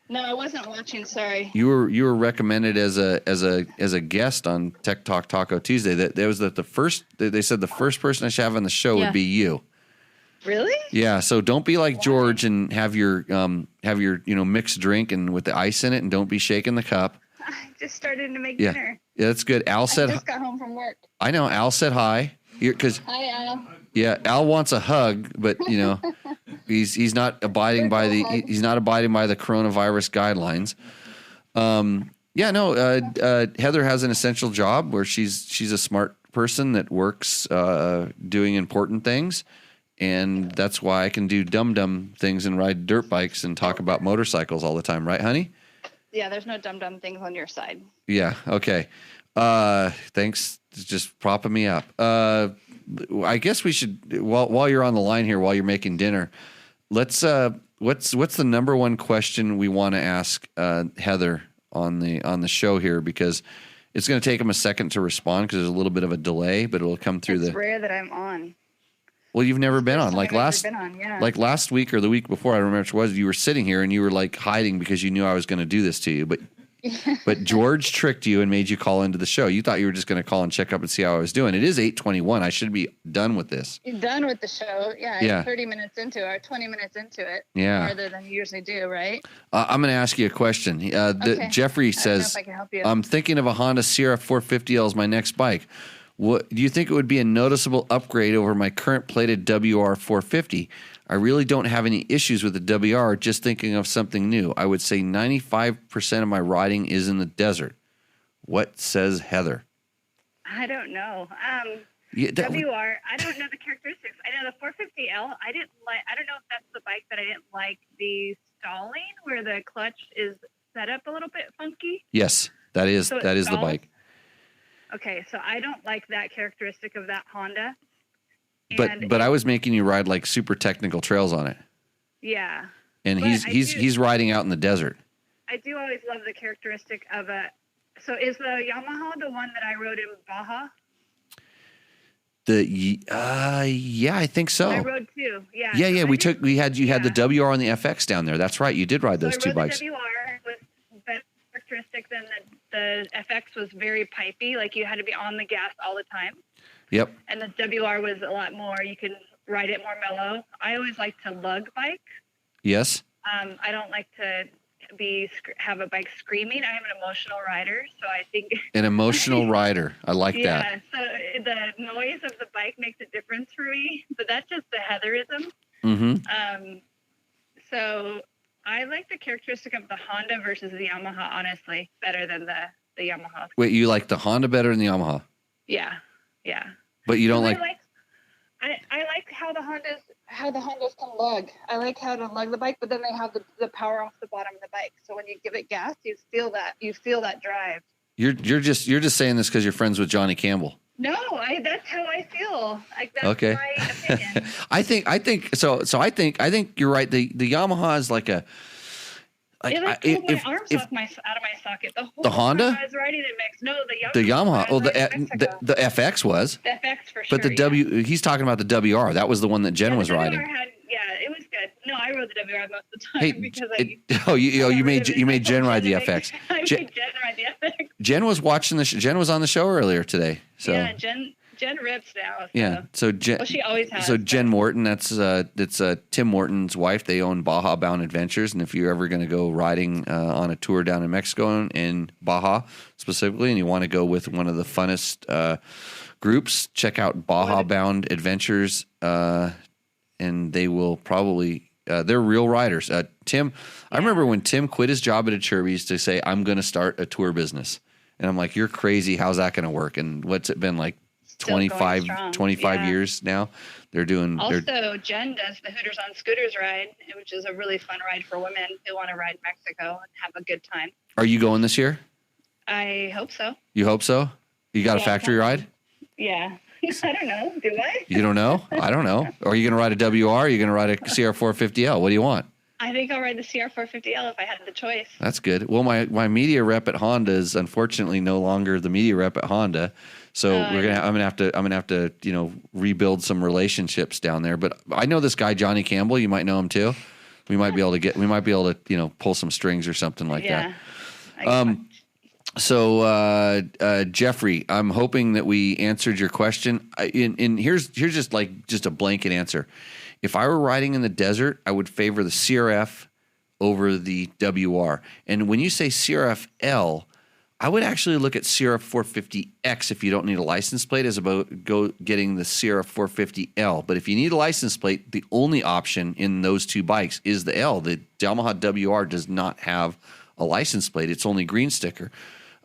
Speaker 5: No, I wasn't watching. Sorry.
Speaker 1: You were recommended as a guest on Tech Talk Taco Tuesday. That was the first. They said the first person I should have on the show would be you.
Speaker 5: Really?
Speaker 1: Yeah. So don't be like George and have your mixed drink and with the ice in it, and don't be shaking the cup.
Speaker 5: I just started to make dinner.
Speaker 1: Yeah, that's good. Al said.
Speaker 5: I just got home from work.
Speaker 1: I know. Al said hi.
Speaker 5: Hi, Al.
Speaker 1: Yeah, Al wants a hug, but he's not abiding by the coronavirus guidelines. Heather has an essential job where she's a smart person that works doing important things. And that's why I can do dumb things and ride dirt bikes and talk about motorcycles all the time. Right, honey?
Speaker 5: Yeah, there's no dumb things on your side.
Speaker 1: Yeah. Okay. Thanks. Just propping me up. I guess we should, while you're on the line here, while you're making dinner, let's, what's the number one question we want to ask, Heather on the show here, because it's going to take him a second to respond because there's a little bit of a delay, but it'll come through.
Speaker 5: It's rare that I'm on.
Speaker 1: Well, you've never been on. Like last week or the week before, I remember it was, you were sitting here and you were like hiding because you knew I was going to do this to you. But George tricked you and made you call into the show. You thought you were just going to call and check up and see how I was doing. It is 8:21. I should be done with this.
Speaker 5: You're done with the show. Yeah. 30 minutes into it, or 20 minutes into it.
Speaker 1: Yeah.
Speaker 5: Farther than you usually do, right?
Speaker 1: I'm going to ask you a question.
Speaker 5: Okay.
Speaker 1: Jeffrey says,
Speaker 5: I don't know if I can help you.
Speaker 1: I'm thinking of a Honda Sierra 450L as my next bike. What do you think it would be a noticeable upgrade over my current plated WR 450? I really don't have any issues with the WR, just thinking of something new. I would say 95% of my riding is in the desert. What says Heather?
Speaker 5: I don't know.
Speaker 1: Yeah,
Speaker 5: WR, I don't know the characteristics. I know the 450L, I don't know if that's the bike that I didn't like the stalling, where the clutch is set up a little bit funky.
Speaker 1: Yes, that is the bike.
Speaker 5: Okay, so I don't like that characteristic of that Honda.
Speaker 1: But I was making you ride like super technical trails on it.
Speaker 5: Yeah.
Speaker 1: And he's riding out in the desert.
Speaker 5: I do always love the characteristic of a. So is the Yamaha the one that I rode in Baja?
Speaker 1: Yeah, I think so.
Speaker 5: I rode two. Yeah.
Speaker 1: Yeah. You had the WR and the FX down there. That's right. You did ride those two bikes.
Speaker 5: The WR was better characteristic than the FX was very pipey. Like you had to be on the gas all the time.
Speaker 1: Yep.
Speaker 5: And the WR was a lot more. You can ride it more mellow. I always like to lug bike.
Speaker 1: Yes.
Speaker 5: I don't like to have a bike screaming. I'm an emotional rider, so I think
Speaker 1: An emotional rider. I like that.
Speaker 5: yeah. So the noise of the bike makes a difference for me, but that's just the Heatherism.
Speaker 1: Mm-hmm.
Speaker 5: So I like the characteristic of the Honda versus the Yamaha, honestly, better than the Yamaha.
Speaker 1: Wait, you like the Honda better than the Yamaha?
Speaker 5: Yeah.
Speaker 1: But you don't like.
Speaker 5: I like how the Hondas can lug. I like how to lug the bike, but then they have the power off the bottom of the bike. So when you give it gas, you feel that drive.
Speaker 1: You're just saying this because you're friends with Johnny Campbell.
Speaker 5: No, that's how I feel. That's
Speaker 1: Okay.
Speaker 5: my opinion.
Speaker 1: I think so. I think you're right. The Yamaha is like a.
Speaker 5: It like pulled my arms out of my socket.
Speaker 1: The Honda?
Speaker 5: time I was riding it mixed. No,
Speaker 1: The Yamaha.
Speaker 5: Oh,
Speaker 1: The FX was.
Speaker 5: The FX for sure.
Speaker 1: But the he's talking about the WR. That was the one that Jen was riding.
Speaker 5: It was good. No, I rode the WR most of the time
Speaker 1: Hey,
Speaker 5: because
Speaker 1: you made Jen ride the FX.
Speaker 5: I made Jen ride the FX.
Speaker 1: Jen was watching Jen was on the show earlier today. So
Speaker 5: yeah, Jen rips now. So.
Speaker 1: Yeah. So Jen.
Speaker 5: Well, she always has.
Speaker 1: So Jen Morton, that's Tim Morton's wife. They own Baja Bound Adventures, and if you're ever going to go riding on a tour down in Mexico in Baja specifically, and you want to go with one of the funnest groups, check out Baja Bound Adventures, and they will probably. They're real riders. Tim, I remember when Tim quit his job at Achirby's to say, "I'm going to start a tour business," and I'm like, "You're crazy. How's that going to work?" And what's it been like? 25 years now. They're doing.
Speaker 5: Also, Jen does the Hooters on Scooters ride, which is a really fun ride for women who want to ride Mexico and have a good time.
Speaker 1: Are you going this year?
Speaker 5: I hope so.
Speaker 1: You hope so? You got a factory ride?
Speaker 5: Yeah. I don't know. Do I?
Speaker 1: You don't know? I don't know. Are you going to ride a WR? Or are you going to ride a CR450L? What do you want?
Speaker 5: I think I'll ride the CR450L if I had the choice.
Speaker 1: That's good. Well, my media rep at Honda is unfortunately no longer the media rep at Honda. So I'm gonna have to rebuild some relationships down there. But I know this guy Johnny Campbell. You might know him too. We might be able to pull some strings or something like that. So Jeffrey, I'm hoping that we answered your question. And here's just a blanket answer. If I were riding in the desert, I would favor the CRF over the WR. And when you say CRF-L, I would actually look at CRF 450X if you don't need a license plate as about getting the CRF 450L. But if you need a license plate, the only option in those two bikes is the L. The Yamaha WR does not have a license plate. It's only green sticker.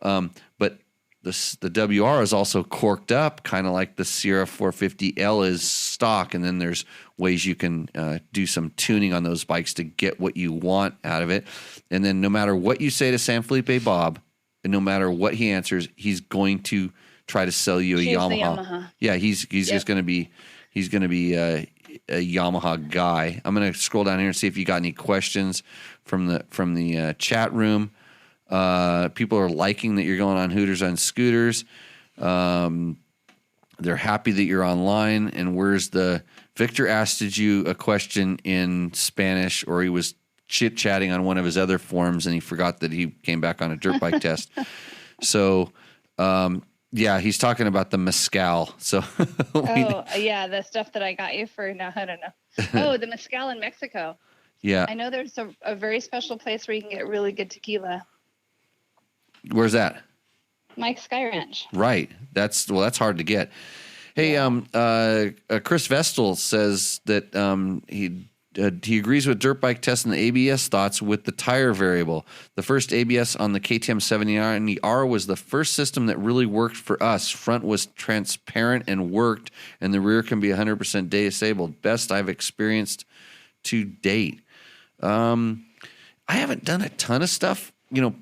Speaker 1: But the WR is also corked up, kind of like the CRF 450L is stock. And then there's ways you can do some tuning on those bikes to get what you want out of it. And then no matter what you say to San Felipe Bob, and no matter what he answers, he's going to try to sell you a Yamaha. Yeah, he's just going to be a Yamaha guy. I'm going to scroll down here and see if you got any questions from the chat room. People are liking that you're going on Hooters on Scooters. They're happy that you're online. And where's Victor asked you a question in Spanish, or he was chit-chatting on one of his other forums, and he forgot that he came back on a dirt bike test. So, he's talking about the mezcal. So,
Speaker 5: the stuff that I got you for, no, I don't know. The mezcal in Mexico.
Speaker 1: Yeah.
Speaker 5: I know there's a very special place where you can get really good tequila.
Speaker 1: Where's that?
Speaker 5: Mike's Sky Ranch.
Speaker 1: Right. That's hard to get. Hey, Chris Vestal says that he agrees with dirt bike test and the ABS thoughts with the tire variable. The first ABS on the KTM 70R was the first system that really worked for us. Front was transparent and worked, and the rear can be 100% disabled. Best I've experienced to date. I haven't done a ton of stuff,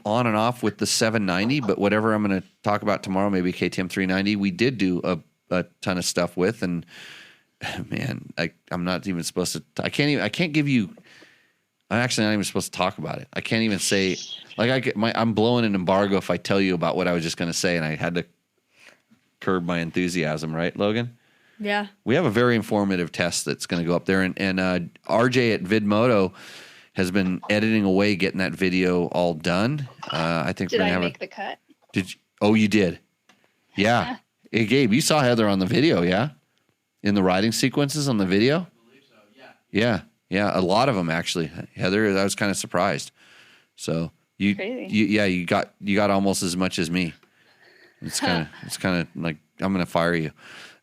Speaker 1: on and off with the 790, but whatever I'm going to talk about tomorrow, maybe KTM 390, we did do a ton of stuff with, and man, I'm not even supposed to. I can't give you. I'm actually not even supposed to talk about it. I can't even say. I'm blowing an embargo if I tell you about what I was just going to say, and I had to curb my enthusiasm. Right, Logan?
Speaker 2: Yeah.
Speaker 1: We have a very informative test that's going to go up there, and RJ at VidMoto has been editing away, getting that video all done. I think we're going to have.
Speaker 5: Did I make the cut?
Speaker 1: Did you? Oh, you did. Yeah. Hey, Gabe, you saw Heather on the video, yeah? In the riding sequences on the video? I believe so, yeah. Yeah, a lot of them actually. Heather, I was kind of surprised. So
Speaker 5: Crazy.
Speaker 1: you got almost as much as me. It's kind of like I'm going to fire you.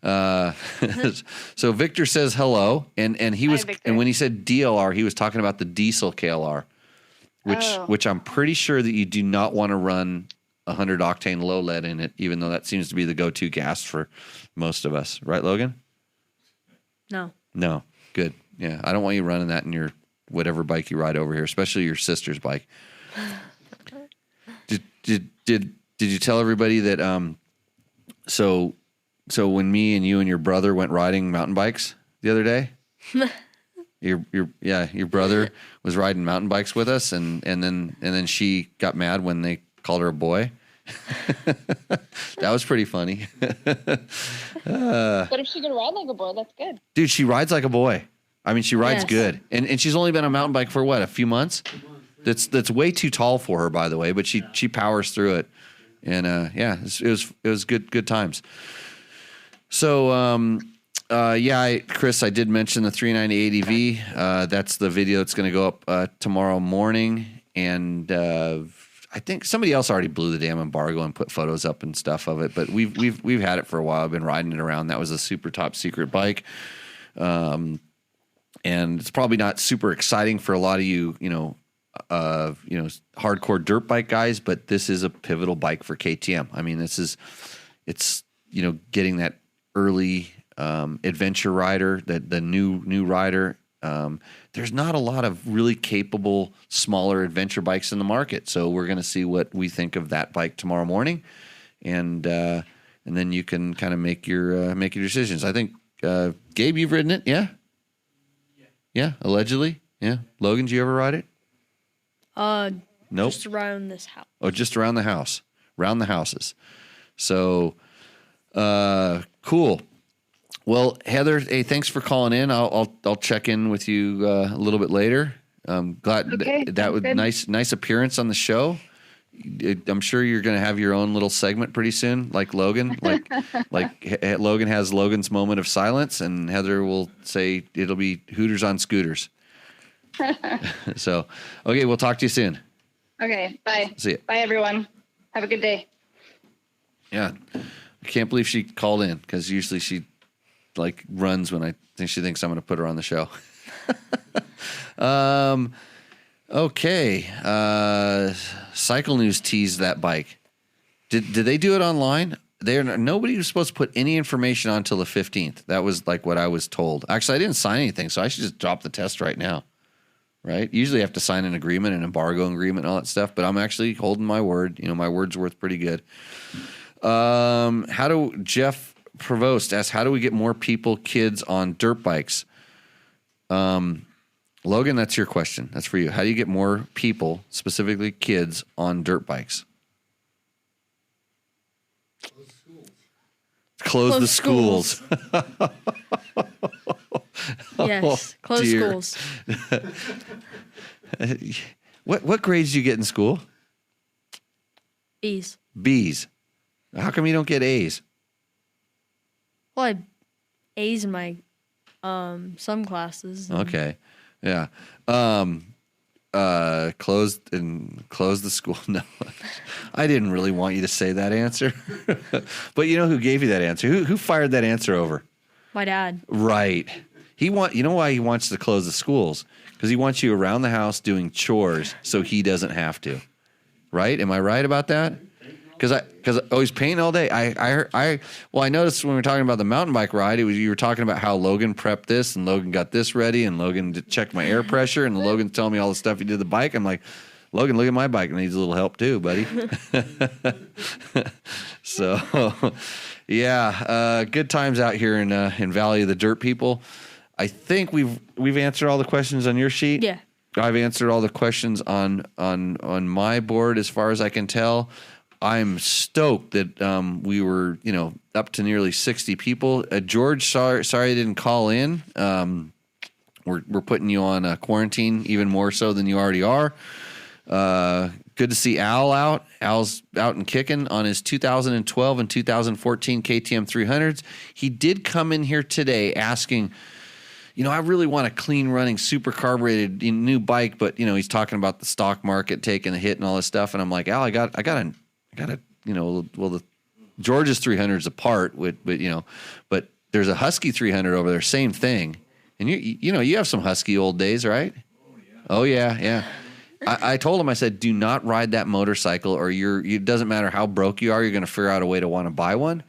Speaker 1: So Victor says hello, and he was,
Speaker 5: Hi, Victor.
Speaker 1: and when he said DLR, he was talking about the diesel KLR, which I'm pretty sure that you do not want to run 100 octane low lead in it, even though that seems to be the go-to gas for most of us, right, Logan? No, good. Yeah, I don't want you running that in your whatever bike you ride over here, especially your sister's bike. Did you tell everybody that so when me and you and your brother went riding mountain bikes the other day, your brother was riding mountain bikes with us, and then she got mad when they called her a boy. That was pretty funny.
Speaker 5: But if she could ride like a boy, that's good.
Speaker 1: Dude, she rides like a boy. I mean, she rides
Speaker 2: Yes.
Speaker 1: good, and she's only been on a mountain bike for what, a few months. That's way too tall for her, by the way. But she powers through it, and it was good times. So Chris, I did mention the 390 ADV. That's the video that's going to go up tomorrow morning, and I think somebody else already blew the damn embargo and put photos up and stuff of it. But we've had it for a while. I've been riding it around. That was a super top secret bike. And it's probably not super exciting for a lot of you hardcore dirt bike guys, but this is a pivotal bike for KTM. I mean, it's getting that early adventure rider, the new rider. There's not a lot of really capable smaller adventure bikes in the market, so we're going to see what we think of that bike tomorrow morning, and then you can kind of make your decisions. I think Gabe, you've ridden it, yeah. Yeah, allegedly. Yeah. Logan, did you ever ride it? Nope.
Speaker 2: Just around this house.
Speaker 1: Oh, just around the house. Around the houses. So, cool. Well, Heather, hey, thanks for calling in. I'll check in with you a little bit later. Glad
Speaker 5: Okay,
Speaker 1: that was
Speaker 5: good.
Speaker 1: nice appearance on the show. I'm sure you're going to have your own little segment pretty soon, like Logan. Like Logan has Logan's moment of silence, and Heather will say it'll be Hooters on scooters. So, okay, we'll talk to you soon.
Speaker 5: Okay, bye.
Speaker 1: See ya.
Speaker 5: Bye, everyone. Have a good day.
Speaker 1: Yeah, I can't believe she called in because usually she runs when I think she thinks I'm going to put her on the show. Okay. Cycle News teased that bike. Did they do it online? Nobody was supposed to put any information on until the 15th. That was what I was told. Actually, I didn't sign anything, so I should just drop the test right now. Right? Usually I have to sign an agreement, an embargo agreement, and all that stuff, but I'm actually holding my word. My word's worth pretty good. Jeff Provost asks, how do we get more kids on dirt bikes? Logan, that's your question. That's for you. How do you get more people, specifically kids, on dirt bikes? Close the schools.
Speaker 2: Yes, close
Speaker 1: dear.
Speaker 2: schools.
Speaker 1: What grades do you get in school?
Speaker 2: B's.
Speaker 1: B's. How come you don't get A's?
Speaker 2: Well, I A's in my some classes.
Speaker 1: Okay. Yeah. Close the school. No, I didn't really want you to say that answer, but you know who gave you that answer? Who fired that answer over?
Speaker 2: My dad.
Speaker 1: Right. You know why he wants to close the schools? Because he wants you around the house doing chores so he doesn't have to. Right? Am I right about that? Because he's painting all day. I noticed when we were talking about the mountain bike ride, you were talking about how Logan prepped this and Logan got this ready and Logan checked my air pressure and Logan's telling me all the stuff he did to the bike. I'm like, Logan, look at my bike. It needs a little help too, buddy. So, yeah, good times out here in Valley of the Dirt People. I think we've answered all the questions on your sheet.
Speaker 2: Yeah.
Speaker 1: I've answered all the questions on my board as far as I can tell. I'm stoked that we were, up to nearly 60 people. George, sorry I didn't call in. We're putting you on quarantine even more so than you already are. Good to see Al out. Al's out and kicking on his 2012 and 2014 KTM 300s. He did come in here today asking I really want a clean running, super carbureted new bike, but he's talking about the stock market taking a hit and all this stuff. And I'm like, Al, I got the George's 300 is apart but there's a Husky 300 over there, same thing. And you have some Husky old days, right? Oh yeah. I told him, I said, do not ride that motorcycle, or it doesn't matter how broke you are, you're going to figure out a way to want to buy one.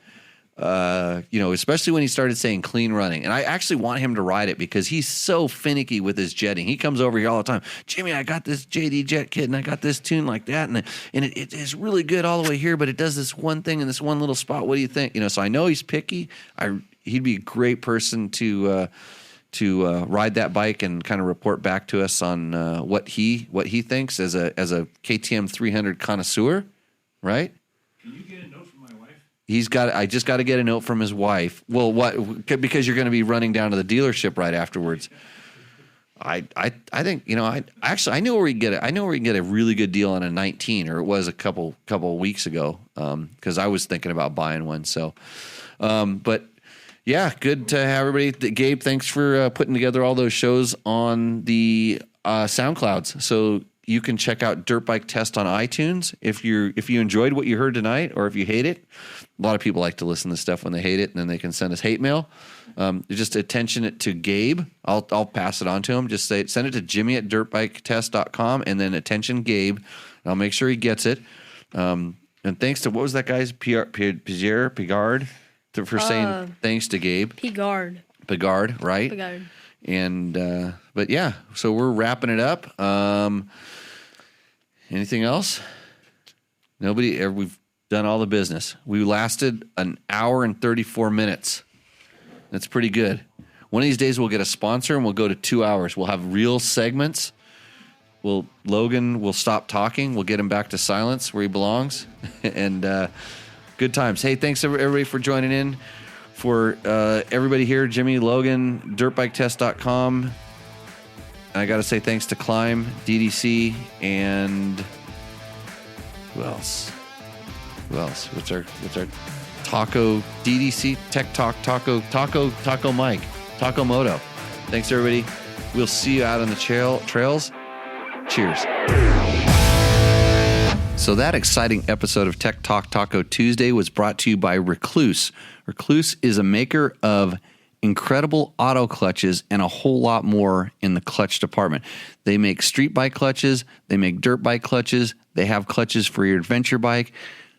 Speaker 1: Especially when he started saying clean running. And I actually want him to ride it because he's so finicky with his jetting. He comes over here all the time. Jimmy, I got this JD jet kit and I got this tune like that. And it is really good all the way here, but it does this one thing in this one little spot. What do you think? So I know he's picky. He'd be a great person to ride that bike and kind of report back to us on what he thinks as a KTM 300 connoisseur, right?
Speaker 3: Can you get a note from my wife?
Speaker 1: I just got to get a note from his wife. Well, what? Because you're going to be running down to the dealership right afterwards. I think I know where we can get it. I know where we can get a really good deal on a 19, or it was a couple of weeks ago. Because I was thinking about buying one. So, but. Yeah, good to have everybody. Gabe, thanks for putting together all those shows on the SoundClouds. So you can check out Dirt Bike Test on iTunes if you enjoyed what you heard tonight, or if you hate it. A lot of people like to listen to stuff when they hate it, and then they can send us hate mail. Just attention it to Gabe. I'll pass it on to him. Just send it to Jimmy@dirtbiketest.com, and then attention Gabe. I'll make sure he gets it. And thanks to, what was that guy's Pigard? For saying thanks to Gabe.
Speaker 2: Pigard,
Speaker 1: right?
Speaker 2: Pigard.
Speaker 1: And but yeah, so we're wrapping it up. Anything else? Nobody. We've done all the business. We lasted an hour and 34 minutes. That's pretty good. One of these days we'll get a sponsor and we'll go to 2 hours. We'll have real segments. Logan will stop talking. We'll get him back to silence where he belongs. And good times. Hey, thanks everybody for joining in. For everybody here, Jimmy, Logan, dirtbiketest.com. And I got to say thanks to Climb, DDC, and who else? What's our Taco DDC Tech Talk Taco Mike, Taco Moto. Thanks everybody. We'll see you out on the trails. Cheers. So that exciting episode of Tech Talk Taco Tuesday was brought to you by Rekluse. Rekluse is a maker of incredible auto clutches and a whole lot more in the clutch department. They make street bike clutches. They make dirt bike clutches. They have clutches for your adventure bike.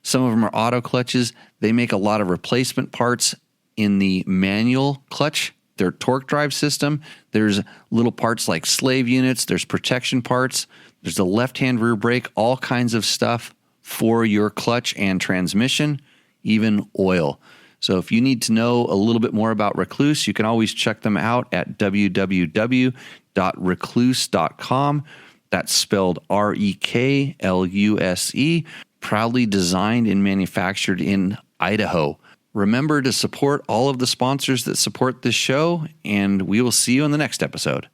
Speaker 1: Some of them are auto clutches. They make a lot of replacement parts in the manual clutch, their torque drive system. There's little parts like slave units. There's protection parts. There's a left-hand rear brake, all kinds of stuff for your clutch and transmission, even oil. So if you need to know a little bit more about Rekluse, you can always check them out at www.rekluse.com. That's spelled Rekluse, proudly designed and manufactured in Idaho. Remember to support all of the sponsors that support this show, and we will see you in the next episode.